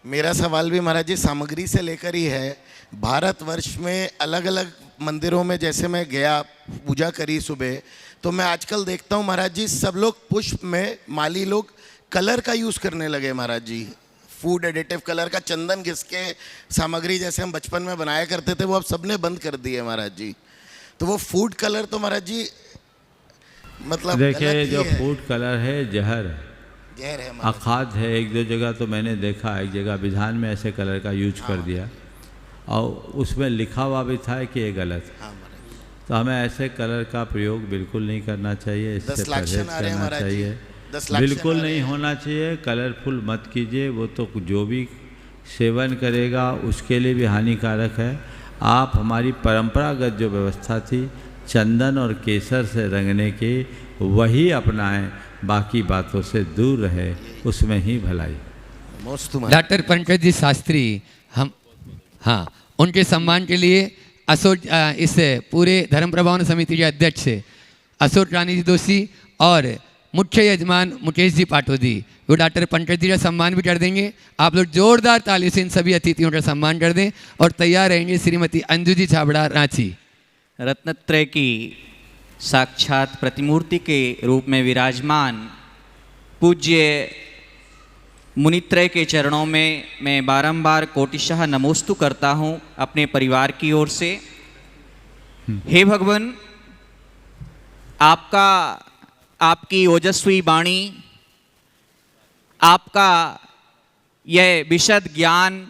S14: मेरा सवाल भी महाराज जी सामग्री से लेकर ही है। भारतवर्ष में अलग अलग मंदिरों में जैसे मैं गया, पूजा करी सुबह, तो मैं आजकल देखता हूँ महाराज जी सब लोग पुष्प में, माली लोग कलर का यूज़ करने लगे महाराज जी। फूड एडिटिव कलर का, चंदन घिस के सामग्री जैसे हम बचपन में बनाया करते थे, वो अब सबने बंद कर दिए महाराज जी। तो वो फूड कलर तो महाराज जी मतलब
S3: देखिए, जो फूड कलर है जहर
S14: है,
S3: अखाद्य है। 1-2 जगह तो मैंने देखा, एक जगह विधान में ऐसे कलर का यूज कर दिया, और उसमें लिखा हुआ भी था कि ये गलत। तो हमें ऐसे कलर का प्रयोग बिल्कुल नहीं करना चाहिए, इससे परहेज करना चाहिए, बिल्कुल नहीं होना चाहिए। कलरफुल मत कीजिए, वो तो जो भी सेवन करेगा उसके लिए भी हानिकारक है। आप हमारी परंपरागत जो व्यवस्था थी चंदन और केसर से रंगने की, वही अपनाएं, बाकी बातों से दूर रहे, उसमें ही भलाई।
S2: डॉक्टर पंकज जी शास्त्री, हम उनके सम्मान के लिए अशोक, इस पूरे धर्म प्रभावना समिति के अध्यक्ष अशोक रानी जी दोषी और मुख्य यजमान मुकेश जी पाटोदी, वो डॉक्टर पंकज जी का सम्मान भी कर देंगे। आप लोग जोरदार ताली से इन सभी अतिथियों का सम्मान कर दें, और तैयार रहेंगे श्रीमती अंजू जी छाबड़ा, रांची।
S15: रत्नत्रय की साक्षात प्रतिमूर्ति के रूप में विराजमान पूज्य मुनित्रय के चरणों में मैं बारंबार कोटिशः नमोस्तु करता हूँ अपने परिवार की ओर से। हे भगवान, आपकी ओजस्वी वाणी, आपका यह विशद ज्ञान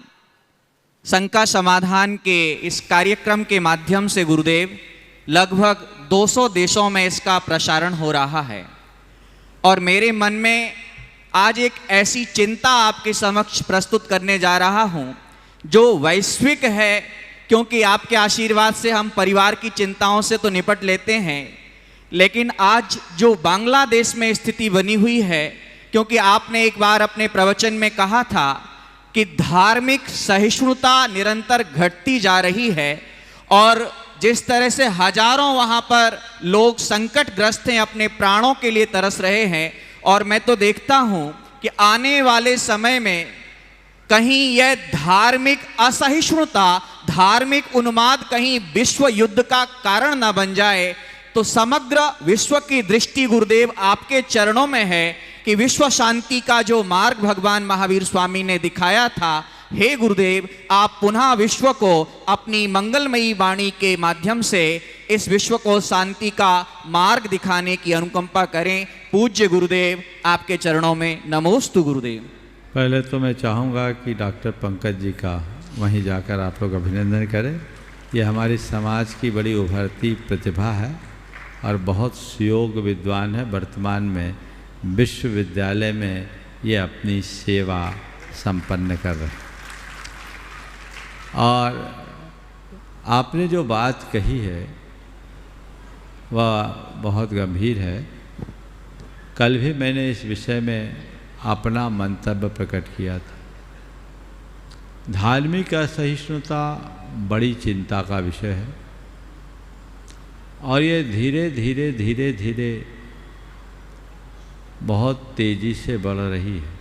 S15: शंका समाधान के इस कार्यक्रम के माध्यम से गुरुदेव लगभग 200 देशों में इसका प्रसारण हो रहा है, और मेरे मन में आज एक ऐसी चिंता आपके समक्ष प्रस्तुत करने जा रहा हूं जो वैश्विक है, क्योंकि आपके आशीर्वाद से हम परिवार की चिंताओं से तो निपट लेते हैं, लेकिन आज जो बांग्लादेश में स्थिति बनी हुई है, क्योंकि आपने एक बार अपने प्रवचन में कहा था कि धार्मिक सहिष्णुता निरंतर घटती जा रही है, और जिस तरह से हजारों वहाँ पर लोग संकटग्रस्त हैं, अपने प्राणों के लिए तरस रहे हैं, और मैं तो देखता हूँ कि आने वाले समय में कहीं यह धार्मिक असहिष्णुता, धार्मिक उन्माद कहीं विश्व युद्ध का कारण न बन जाए, तो समग्र विश्व की दृष्टि गुरुदेव आपके चरणों में है कि विश्व शांति का जो मार्ग भगवान महावीर स्वामी ने दिखाया था, हे गुरुदेव, आप पुनः विश्व को अपनी मंगलमयी वाणी के माध्यम से इस विश्व को शांति का मार्ग दिखाने की अनुकंपा करें। पूज्य गुरुदेव, आपके चरणों में नमोस्तु गुरुदेव।
S3: पहले तो मैं चाहूँगा कि डॉक्टर पंकज जी का वहीं जाकर आप लोग अभिनंदन करें। ये हमारे समाज की बड़ी उभरती प्रतिभा है और बहुत सुयोग्य विद्वान है। वर्तमान में विश्वविद्यालय में ये अपनी सेवा संपन्न कर रहे हैं। और आपने जो बात कही है वह बहुत गंभीर है। कल भी मैंने इस विषय में अपना मंतव्य प्रकट किया था। धार्मिक असहिष्णुता बड़ी चिंता का विषय है और ये धीरे धीरे धीरे धीरे बहुत तेजी से बढ़ रही है।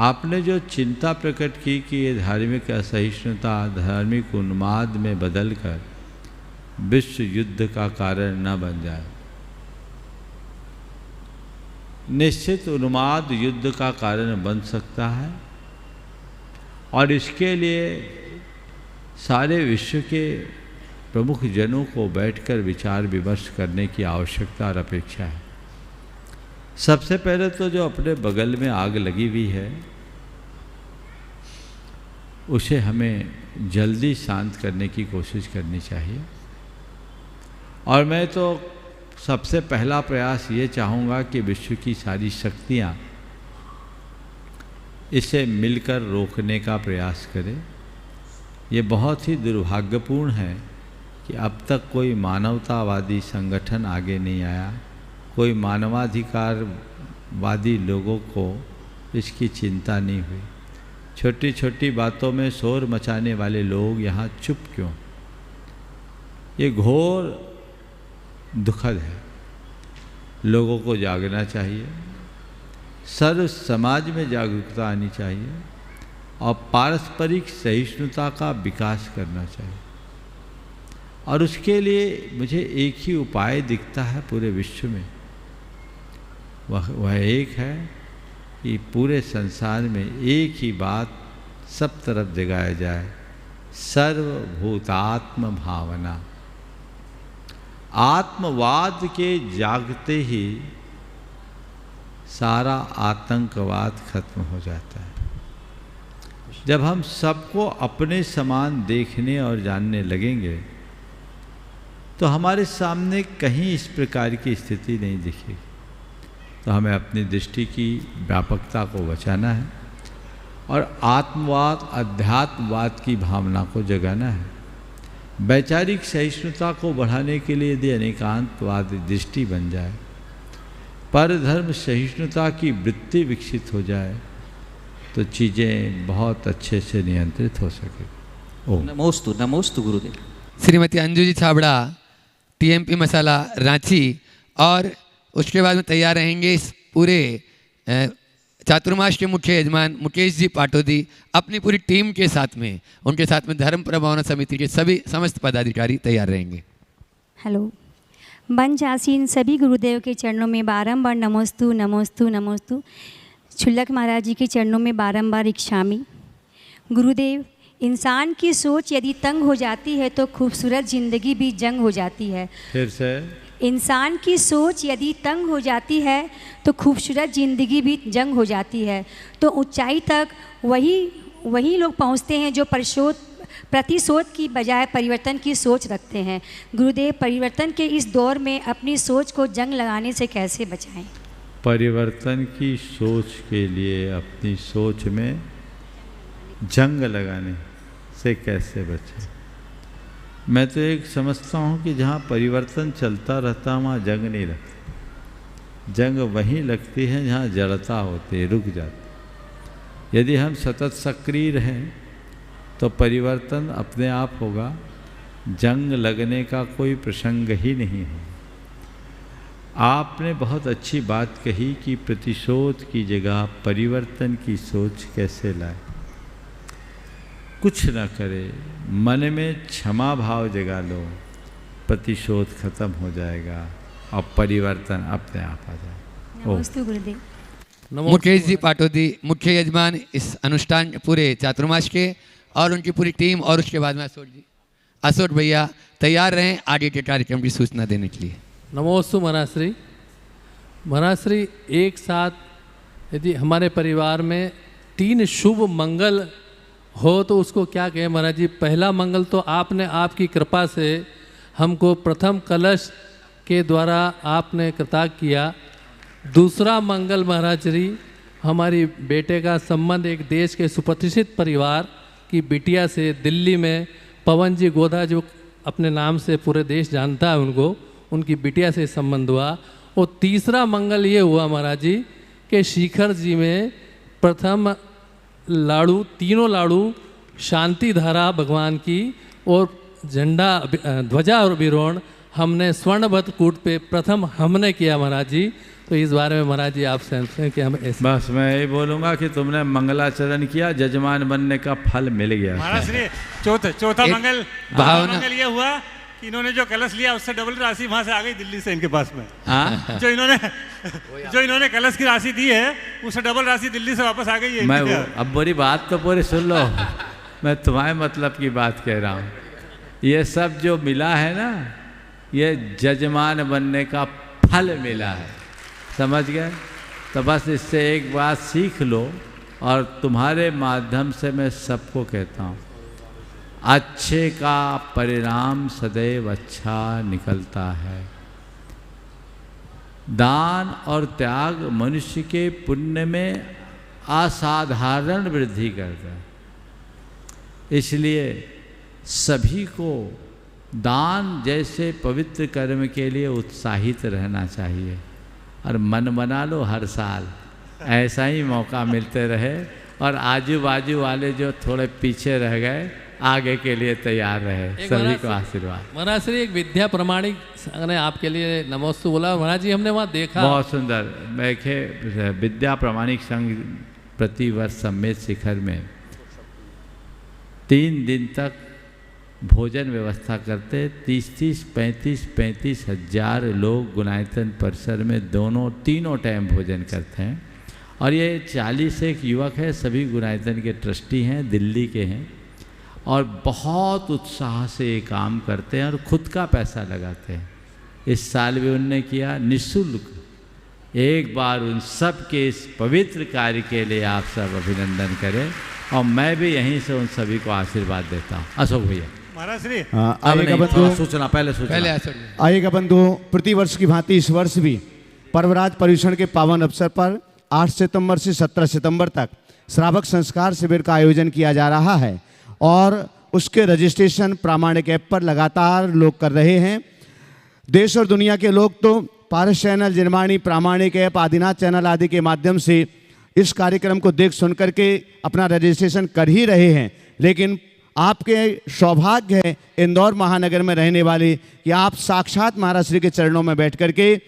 S3: आपने जो चिंता प्रकट की कि ये धार्मिक असहिष्णुता धार्मिक उन्माद में बदलकर विश्व युद्ध का कारण न बन जाए। निश्चित उन्माद युद्ध का कारण बन सकता है और इसके लिए सारे विश्व के प्रमुख जनों को बैठकर विचार विमर्श करने की आवश्यकता और अपेक्षा है। सबसे पहले तो जो अपने बगल में आग लगी हुई है उसे हमें जल्दी शांत करने की कोशिश करनी चाहिए। और मैं तो सबसे पहला प्रयास ये चाहूँगा कि विश्व की सारी शक्तियाँ इसे मिलकर रोकने का प्रयास करें। ये बहुत ही दुर्भाग्यपूर्ण है कि अब तक कोई मानवतावादी संगठन आगे नहीं आया, कोई मानवाधिकारवादी लोगों को इसकी चिंता नहीं हुई। छोटी छोटी बातों में शोर मचाने वाले लोग यहाँ चुप क्यों? ये घोर दुखद है। लोगों को जागना चाहिए, सर्व समाज में जागरूकता आनी चाहिए और पारस्परिक सहिष्णुता का विकास करना चाहिए। और उसके लिए मुझे एक ही उपाय दिखता है पूरे विश्व में, वह एक है कि पूरे संसार में एक ही बात सब तरफ जगाया जाए, सर्वभूतात्म भावना। आत्मवाद के जागते ही सारा आतंकवाद खत्म हो जाता है। जब हम सबको अपने समान देखने और जानने लगेंगे तो हमारे सामने कहीं इस प्रकार की स्थिति नहीं दिखेगी। तो हमें अपनी दृष्टि की व्यापकता को बचाना है और आत्मवाद अध्यात्मवाद की भावना को जगाना है। वैचारिक सहिष्णुता को बढ़ाने के लिए यदि अनेकांतवाद दृष्टि बन जाए, परधर्म सहिष्णुता की वृत्ति विकसित हो जाए तो चीज़ें बहुत अच्छे से नियंत्रित हो सके।
S15: नमोस्तु नमोस्तु गुरुदेव।
S2: श्रीमती अंजू जी छाबड़ा, टीएमपी मसाला रांची, और उसके बाद में तैयार रहेंगे इस पूरे चातुर्मास के मुख्य यजमान मुकेश जी पाटोदी अपनी पूरी टीम के साथ में, उनके साथ में धर्म प्रभावना समिति के सभी समस्त पदाधिकारी तैयार रहेंगे।
S16: हेलो, मंच आसीन सभी गुरुदेव के चरणों में बारंबार नमोस्तु नमोस्तु नमोस्तु। छुल्लक महाराज जी के चरणों में बारंबार इक्षामी। गुरुदेव, इंसान की सोच यदि तंग हो जाती है तो खूबसूरत ज़िंदगी भी जंग हो जाती है।
S3: फिर से,
S16: इंसान की सोच यदि तंग हो जाती है तो खूबसूरत ज़िंदगी भी जंग हो जाती है। तो ऊंचाई तक वही लोग पहुंचते हैं जो प्रतिशोध की बजाय परिवर्तन की सोच रखते हैं। गुरुदेव, परिवर्तन के इस दौर में अपनी सोच को जंग लगाने से कैसे बचाएं?
S3: परिवर्तन की सोच के लिए अपनी सोच में जंग लगाने से कैसे बचें? मैं तो एक समझता हूँ कि जहाँ परिवर्तन चलता रहता वहाँ जंग नहीं लगती। जंग वहीं लगती है जहाँ जड़ता होती, रुक जाती। यदि हम सतत सक्रिय रहें तो परिवर्तन अपने आप होगा, जंग लगने का कोई प्रसंग ही नहीं है। आपने बहुत अच्छी बात कही कि प्रतिशोध की जगह परिवर्तन की सोच कैसे लाए। कुछ न करे, मन में क्षमा भाव जगा लो, प्रतिशोध खत्म हो जाएगा और परिवर्तन अपने आप आ जाएगा।
S16: नमस्ते गुरुदेव।
S2: मुकेश जी पाटोदी मुख्य यजमान इस अनुष्ठान पूरे चातुर्मास के, और उनकी पूरी टीम, और उसके बाद में असोट भैया तैयार रहें आगे के कार्यक्रम की सूचना देने के लिए।
S17: नमोस्तु महाराज श्री, एक साथ यदि हमारे परिवार में 3 शुभ मंगल हो तो उसको क्या कहें महाराज जी। पहला मंगल तो आपने आपकी कृपा से हमको प्रथम कलश के द्वारा आपने कृतार्थ किया। दूसरा मंगल महाराज जी, हमारी बेटे का संबंध एक देश के सुप्रतिष्ठित परिवार की बिटिया से, दिल्ली में पवन जी गोधा, जो अपने नाम से पूरे देश जानता है उनको, उनकी बिटिया से संबंध हुआ। और तीसरा मंगल ये हुआ महाराज जी कि शिखर जी में प्रथम लाड़ू, तीनों लाड़ू शांति धारा भगवान की और झंडा ध्वजा और विरोहण हमने स्वर्णवत कूट पे प्रथम हमने किया महाराज जी। तो इस बारे में महाराज जी आप सहमत हैं कि हम ऐसे?
S3: बस मैं यही बोलूँगा कि तुमने मंगलाचरण किया, जजमान बनने का फल मिल गया।
S18: महाराज श्री चौथा मंगल ये हुआ कि इन्होंने जो कलश लिया उससे डबल राशि वहां से आ गई दिल्ली से इनके पास में। जो इन्होंने कलश की राशि दी है उससे डबल राशि दिल्ली से वापस आ गई है।
S3: मैं अब बुरी बात तो पूरी सुन लो, मैं तुम्हारे मतलब की बात कह रहा हूँ। ये सब जो मिला है ना, ये जजमान बनने का फल मिला है, समझ गए? तो बस इससे एक बात सीख लो, और तुम्हारे माध्यम से मैं सबको कहता हूँ, अच्छे का परिणाम सदैव अच्छा निकलता है। दान और त्याग मनुष्य के पुण्य में असाधारण वृद्धि करता है। इसलिए सभी को दान जैसे पवित्र कर्म के लिए उत्साहित रहना चाहिए, और मन बना लो हर साल ऐसा ही मौका मिलते रहे, और आजू बाजू वाले जो थोड़े पीछे रह गए आगे के लिए तैयार रहे। सभी को आशीर्वाद।
S17: महाराज श्री, एक विद्या प्रमाणिक ने आपके लिए नमोस्तु बोला महाराज जी, हमने वहाँ देखा
S3: बहुत सुंदर। देखे विद्या प्रमाणिक संघ प्रतिवर्ष सम्मेत शिखर में 3 दिन तक भोजन व्यवस्था करते। 30-35 हजार लोग गुणायतन परिसर में तीनों टाइम भोजन करते हैं। और ये 41 युवक है, सभी गुणायतन के ट्रस्टी हैं, दिल्ली के हैं, और बहुत उत्साह से ये काम करते हैं और खुद का पैसा लगाते हैं। इस साल भी उनने किया निःशुल्क। एक बार उन सब के इस पवित्र कार्य के लिए आप सब अभिनंदन करें, और मैं भी यहीं से उन सभी को आशीर्वाद देता हूँ। अशोक भैया
S18: महाराज श्री,
S3: आइएगा बंधु, सूचना पहले
S19: आइएगा बंधु। प्रतिवर्ष की भांति इस वर्ष भी पर्वराज पर्युषण के पावन अवसर पर 8 सितंबर से 17 सितंबर तक श्रावक संस्कार शिविर का आयोजन किया जा रहा है, और उसके रजिस्ट्रेशन प्रामाणिक ऐप पर लगातार लोग कर रहे हैं। देश और दुनिया के लोग तो पारस चैनल, जिनवाणी, प्रामाणिक ऐप, आदिनाथ चैनल आदि के माध्यम से इस कार्यक्रम को देख सुन करके अपना रजिस्ट्रेशन कर ही रहे हैं, लेकिन आपके सौभाग्य है इंदौर महानगर में रहने वाले कि आप साक्षात महाराज श्री के चरणों में बैठ करके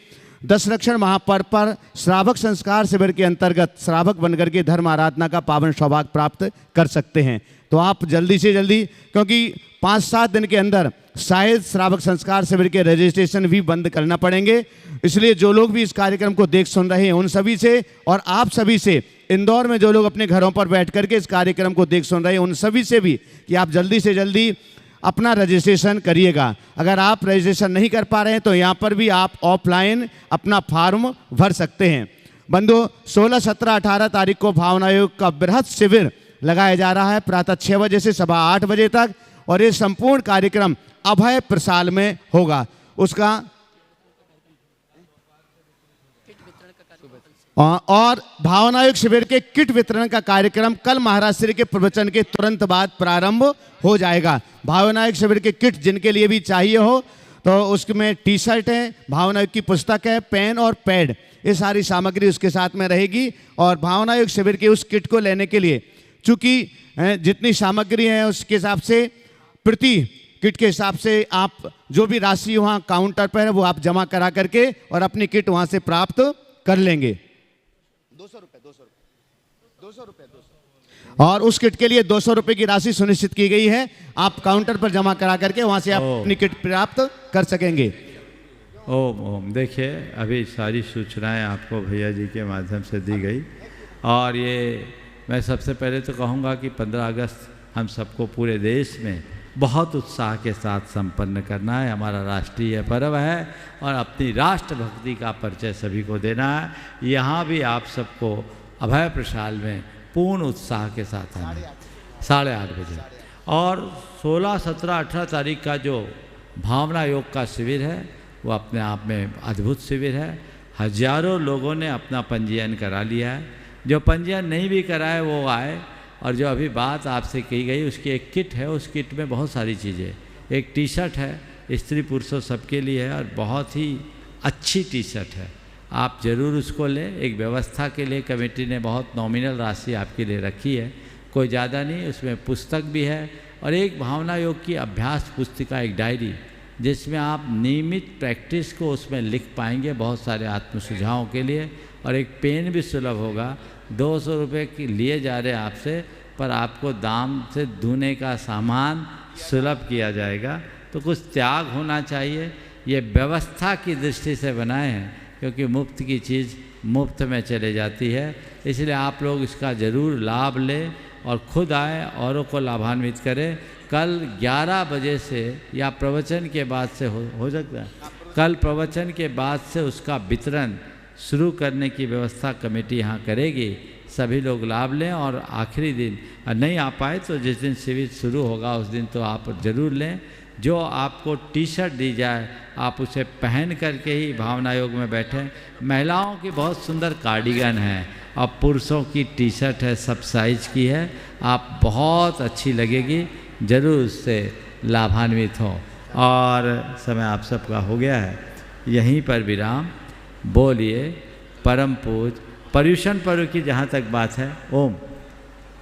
S19: दशरक्षण महापर्व पर श्रावक संस्कार शिविर के अंतर्गत श्रावक बनकर के धर्म आराधना का पावन सौभाग्य प्राप्त कर सकते हैं। तो आप जल्दी से जल्दी, क्योंकि 5-7 दिन के अंदर शायद श्रावक संस्कार शिविर के रजिस्ट्रेशन भी बंद करना पड़ेंगे, इसलिए जो लोग भी इस कार्यक्रम को देख सुन रहे हैं उन सभी से, और आप सभी से, इंदौर में जो लोग अपने घरों पर बैठ करके इस कार्यक्रम को देख सुन रहे हैं उन सभी से भी कि आप जल्दी से जल्दी अपना रजिस्ट्रेशन करिएगा। अगर आप रजिस्ट्रेशन नहीं कर पा रहे हैं तो यहाँ पर भी आप ऑफलाइन अपना फॉर्म भर सकते हैं। बंधु, 16, 17, 18 तारीख को भावना योग का बृहद शिविर लगाया जा रहा है प्रातः 6 बजे से सुबह 8 बजे तक, और ये संपूर्ण कार्यक्रम अभय प्रसाल में होगा। उसका और भावनायुक्त शिविर के किट वितरण का कार्यक्रम कल महाराज श्री के प्रवचन के तुरंत बाद प्रारंभ हो जाएगा। भावनायुक्त शिविर के किट जिनके लिए भी चाहिए हो तो उसमें टी शर्ट है, भावनायुक्त की पुस्तक है, पेन और पैड, ये सारी सामग्री उसके साथ में रहेगी। और भावनायुक्त शिविर के उस किट को लेने के लिए चूँकि जितनी सामग्री है उसके हिसाब से प्रति किट के हिसाब से आप जो भी राशि वहाँ काउंटर पर है वो आप जमा करा करके और अपनी किट वहाँ से प्राप्त कर लेंगे। 200 रुपये और उस किट के लिए 200 रुपये की राशि सुनिश्चित की गई है। आप काउंटर पर जमा करा करके वहाँ से आप अपनी किट प्राप्त कर सकेंगे।
S3: ओम ओम। देखिए अभी सारी सूचनाएं आपको भैया जी के माध्यम से दी गई और ये मैं सबसे पहले तो कहूँगा कि 15 अगस्त हम सबको पूरे देश में बहुत उत्साह के साथ संपन्न करना है। हमारा राष्ट्रीय पर्व है और अपनी राष्ट्रभक्ति का परिचय सभी को देना है। यहाँ भी आप सबको अभय प्रशाल में पूर्ण उत्साह के साथ आना है 8:30 बजे। और 16, 17, 18 तारीख का जो भावना योग का शिविर है वो अपने आप में अद्भुत शिविर है। हजारों लोगों ने अपना पंजीयन करा लिया है। जो पंजीयन नहीं भी कराए वो आए। और जो अभी बात आपसे की गई उसकी एक किट है, उस किट में बहुत सारी चीज़ें, एक टी शर्ट है, स्त्री पुरुषों सबके लिए है और बहुत ही अच्छी टी शर्ट है, आप ज़रूर उसको लें। एक व्यवस्था के लिए कमेटी ने बहुत नॉमिनल राशि आपके लिए रखी है, कोई ज़्यादा नहीं। उसमें पुस्तक भी है और एक भावना योग की अभ्यास पुस्तिका, एक डायरी जिसमें आप नियमित प्रैक्टिस को उसमें लिख पाएंगे बहुत सारे आत्म सुझावों के लिए। और एक पेन भी सुलभ होगा। 200 रुपये की लिए जा रहे हैं आपसे, पर आपको दाम से धोने का सामान सुलभ किया जाएगा। तो कुछ त्याग होना चाहिए। ये व्यवस्था की दृष्टि से बनाए हैं क्योंकि मुफ्त की चीज़ मुफ्त में चले जाती है। इसलिए आप लोग इसका ज़रूर लाभ लें और खुद आए, औरों को लाभान्वित करें। कल 11 बजे से या प्रवचन के बाद से हो सकता है, कल प्रवचन के बाद से उसका वितरण शुरू करने की व्यवस्था कमेटी यहाँ करेगी। सभी लोग लाभ लें और आखिरी दिन नहीं आ पाए तो जिस दिन शिविर शुरू होगा उस दिन तो आप ज़रूर लें। जो आपको टी शर्ट दी जाए आप उसे पहन करके ही भावना योग में बैठें। महिलाओं की बहुत सुंदर कार्डिगन है और पुरुषों की टी शर्ट है, सब साइज की है, आप बहुत अच्छी लगेगी, ज़रूर उससे लाभान्वित हों। और समय आप सबका हो गया है, यहीं पर विराम। बोलिए परम पूज पर्युषण पर्व की जहाँ तक बात है, ओम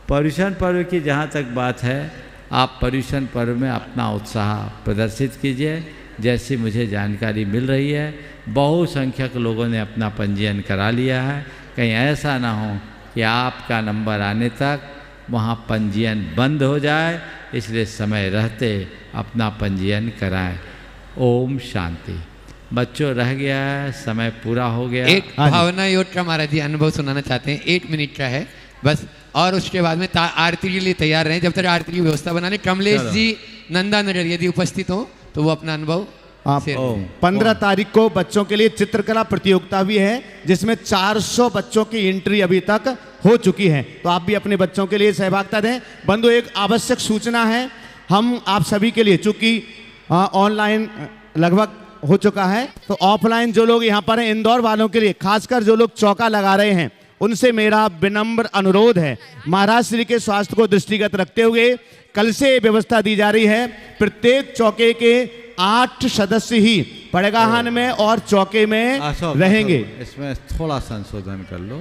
S3: पर्युषण पर्व की जहाँ तक बात है, आप पर्युषण पर्व में अपना उत्साह प्रदर्शित कीजिए। जैसी मुझे जानकारी मिल रही है बहुसंख्यक लोगों ने अपना पंजीयन करा लिया है। कहीं ऐसा ना हो कि आपका नंबर आने तक वहाँ पंजीयन बंद हो जाए, इसलिए समय रहते अपना पंजीयन कराएं। ओम शांति। बच्चों रह गया है, समय पूरा हो गया।
S2: एक भावना योग का महाराज जी अनुभव सुनाना चाहते हैं, 1 मिनट का है बस, और उसके बाद में आरती के लिए तैयार रहें। जब तक आरती की व्यवस्था बना ले। कमलेश जी नंदा नगर यदि उपस्थित हो तो वो अपना अनुभव।
S19: 15 तारीख को बच्चों के लिए चित्रकला प्रतियोगिता भी है जिसमें 400 बच्चों की एंट्री अभी तक हो चुकी है, तो आप भी अपने बच्चों के लिए सहभागिता दें। बंधु एक आवश्यक सूचना है, हम आप सभी के लिए, चूंकि ऑनलाइन लगभग हो चुका है, तो ऑफलाइन जो लोग यहाँ पर हैं, इंदौर वालों के लिए खासकर जो लोग चौका लगा रहे हैं उनसे मेरा विनम्र अनुरोध है, महाराज श्री के स्वास्थ्य को दृष्टिगत रखते हुए कल से व्यवस्था दी जा रही है। प्रत्येक चौके के 8 सदस्य ही पड़गाहन में और चौके में रहेंगे।
S3: इसमें थोड़ा संशोधन कर लो।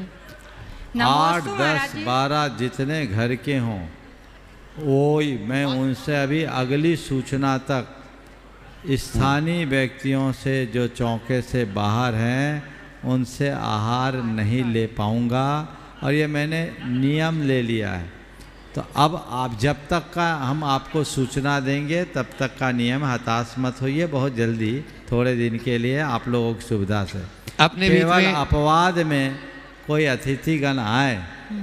S3: 8, 10, 12 जितने घर के हों वो मैं उनसे अभी अगली सूचना तक स्थानीय व्यक्तियों से जो चौके से बाहर हैं उनसे आहार नहीं ले पाऊंगा, और ये मैंने नियम ले लिया है। तो अब आप जब तक का हम आपको सूचना देंगे तब तक का नियम, हताश मत होइए, बहुत जल्दी थोड़े दिन के लिए आप लोगों की सुविधा से
S2: अपने
S3: केवल अपवाद में कोई अतिथिगण आए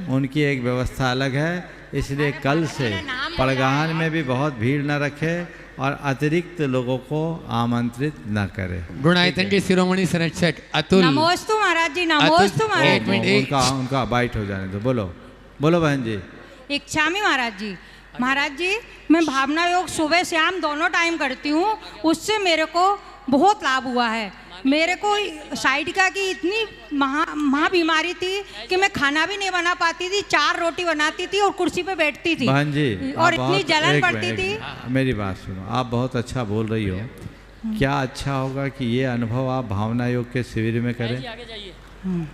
S3: उनकी एक व्यवस्था अलग है। इसलिए कल से पड़गाहन में भी बहुत भीड़ न रखे और अतिरिक्त लोगों को आमंत्रित न करे।
S2: गुणायतन के शिरोमणि संरक्षक अतुल।
S7: नमोस्तु महाराज जी, नमोस्तु महाराज जी।
S3: उनका बाइट हो जाने दो। बोलो बहन जी।
S7: इच्छामी महाराज जी। महाराज जी मैं भावना योग सुबह शाम दोनों टाइम करती हूँ, उससे मेरे को बहुत लाभ हुआ है। मेरे को साइटिका की इतनी महा बीमारी थी कि मैं खाना भी नहीं बना पाती थी, 4 रोटी बनाती थी और कुर्सी पे बैठती थी
S3: बहन जी,
S7: और इतनी जलन पड़ती थी।
S3: मेरी बात सुनो, आप बहुत अच्छा बोल रही हो। क्या अच्छा होगा कि ये अनुभव आप भावना योग के शिविर में करें।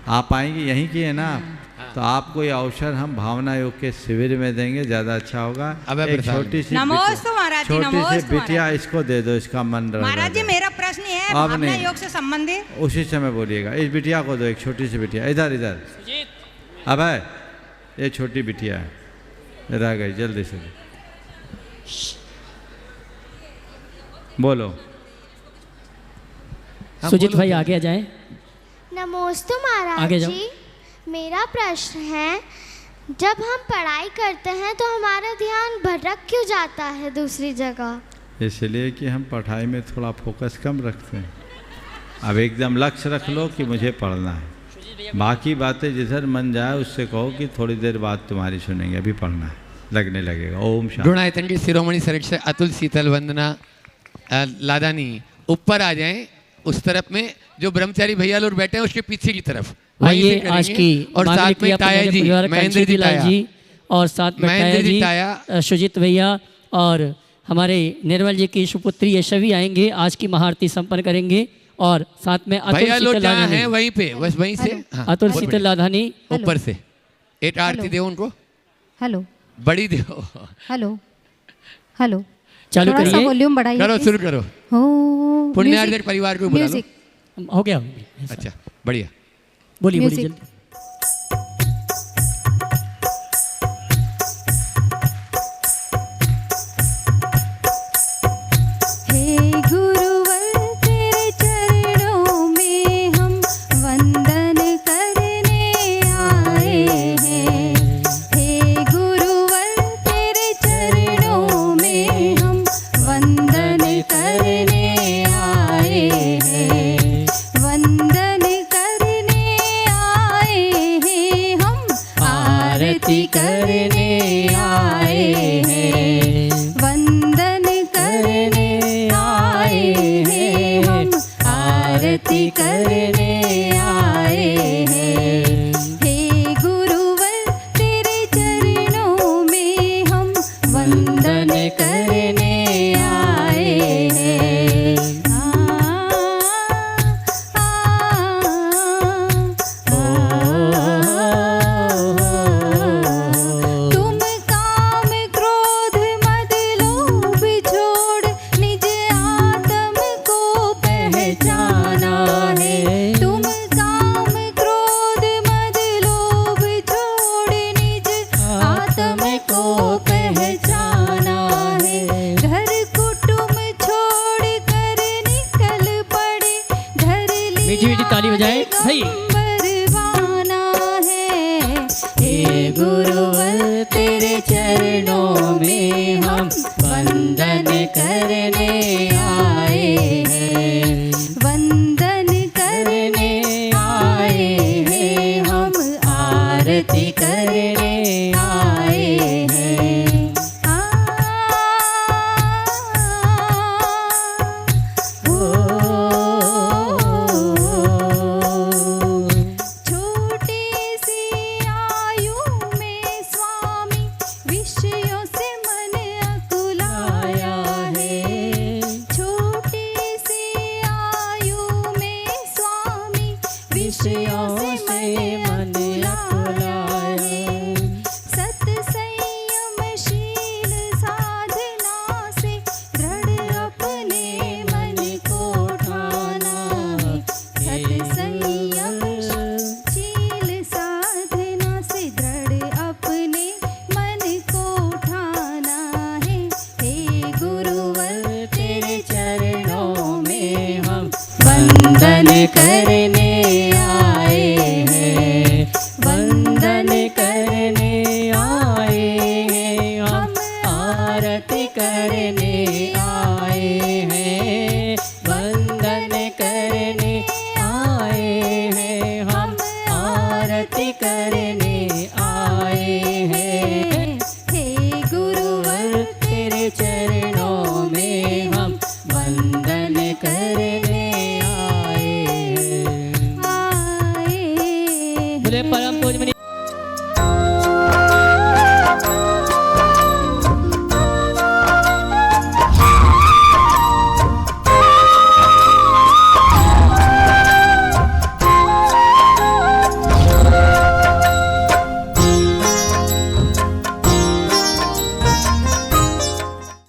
S3: आप आएंगी, यहीं की है ना, तो आपको ये अवसर हम भावना योग के शिविर में देंगे, ज़्यादा अच्छा होगा।
S2: अब
S3: एक छोटी सी
S7: नमोस्तु महाराज जी,
S3: छोटी सी
S7: नमोस्तु
S3: बिटिया इसको दे दो, इसका मन रह
S7: महाराज जी। मेरा प्रश्न ये है,
S3: अब
S7: भावना
S3: नहीं।
S7: योग से संबंधित।
S3: उसी समय बोलिएगा। इस बिटिया को दो, एक छोटी सी बिटिया। इधर इधर अब है, ये छोटी बिटिया है, रह गई, जल्दी से बोलो।
S1: सुजीत भाई आगे आ जाए।
S13: नमोस्तु
S1: आगे
S13: महाराज
S1: जाओ।
S13: जी, मेरा प्रश्न है, जब हम पढ़ाई करते हैं तो हमारा ध्यान भटक क्यों जाता है दूसरी जगह?
S3: इसलिए कि हम पढ़ाई में थोड़ा फोकस कम रखते हैं। अब एकदम लक्ष्य रख लो कि मुझे पढ़ना है, बाकी बातें जिधर मन जाए उससे कहो कि थोड़ी देर बाद तुम्हारी सुनेंगे, अभी पढ़ना है, लगने लगेगा। ओम शांति।
S2: गुणायतन के शिरोमणि संरक्षक अतुल शीतल वंदना लादानी ऊपर आ जाएं, उस तरफ में जो ब्रह्मचारी भैया लोग बैठे हैं उसके पीछे की तरफ। वहीं से
S1: आइए आज
S2: करेंगे।
S1: की
S2: और साथ में टाया जी, महेंद्र जी
S1: लाल
S2: टाया,
S1: जी और साथ में
S2: महेंद्र जी
S1: टाया जी, सुजीत भैया और हमारे निर्मल जी की सुपुत्री ये सभी आएंगे, आज की महाआरती संपन्न करेंगे। और साथ में अतुल
S2: भैया लोग
S1: शीतल
S2: जहाँ
S1: लाधानी,
S2: हैं वहीं पे, बस वहीं से। हाँ,
S1: अतुल शीतल लाधानी
S2: ऊपर से एक आरती दो उनको,
S16: हेलो
S2: बड़ी दो।
S16: हेलो हेलो,
S1: चालू
S16: थोड़ा सा
S1: करिए।
S16: वॉल्यूम बढ़ाइए
S2: करो,
S16: please।
S2: शुरू करो।
S16: हो
S2: पुण्यार्जक परिवार को बुला लो।
S16: म्यूजिक।
S1: हो गया।
S2: अच्छा, बढ़िया।
S1: बोलिए बोलिए
S16: म्यूजिक।
S1: जल्दी।
S16: हे गुरुवर तेरे चरणों में हम वंदन करने आए हैं। हे गुरुवर तेरे चरणों में हम वंदन करने आए हैं। वंदन करने आए हैं हम, आरती करने आए हैं। वंदन करने आए हैं हम, आरती करने आए हैं। हे गुरुवर तेरे चरणों में हम वंदन करने आए हैं। तुम काम क्रोध मद लोभ छोड़ निज आत्म को पहचाना है। तुम काम क्रोध मद लोभ छोड़ निज आत्म को पहचाना है। घर कुटुंब छोड़ कर निकल पड़े, घर
S1: मीठी मीठी ताली बजाएं भाई।
S16: बरवाना है। हे गुरुवर तेरे चरणों में हम वंदन करने आए हैं। वंदन करने आए हैं हम, आरती करने आए हैं। छोटी सी आयु में स्वामी विषयों से मन अकुलाया है। छोटी सी आयु में स्वामी विषयों से मन अकुलाया है। सत संयमशील साधना से दृढ़ अपने मन को ठाना है। सत संयमशील साधना से दृढ़ अपने मन को ठाना है। हे गुरुवर तेरे चरणों में हम वंदन करने आए हैं। वंदन करने आए हैं हम, आरती करने आए हैं। वंदन करने आए हैं हम, आरती करने आए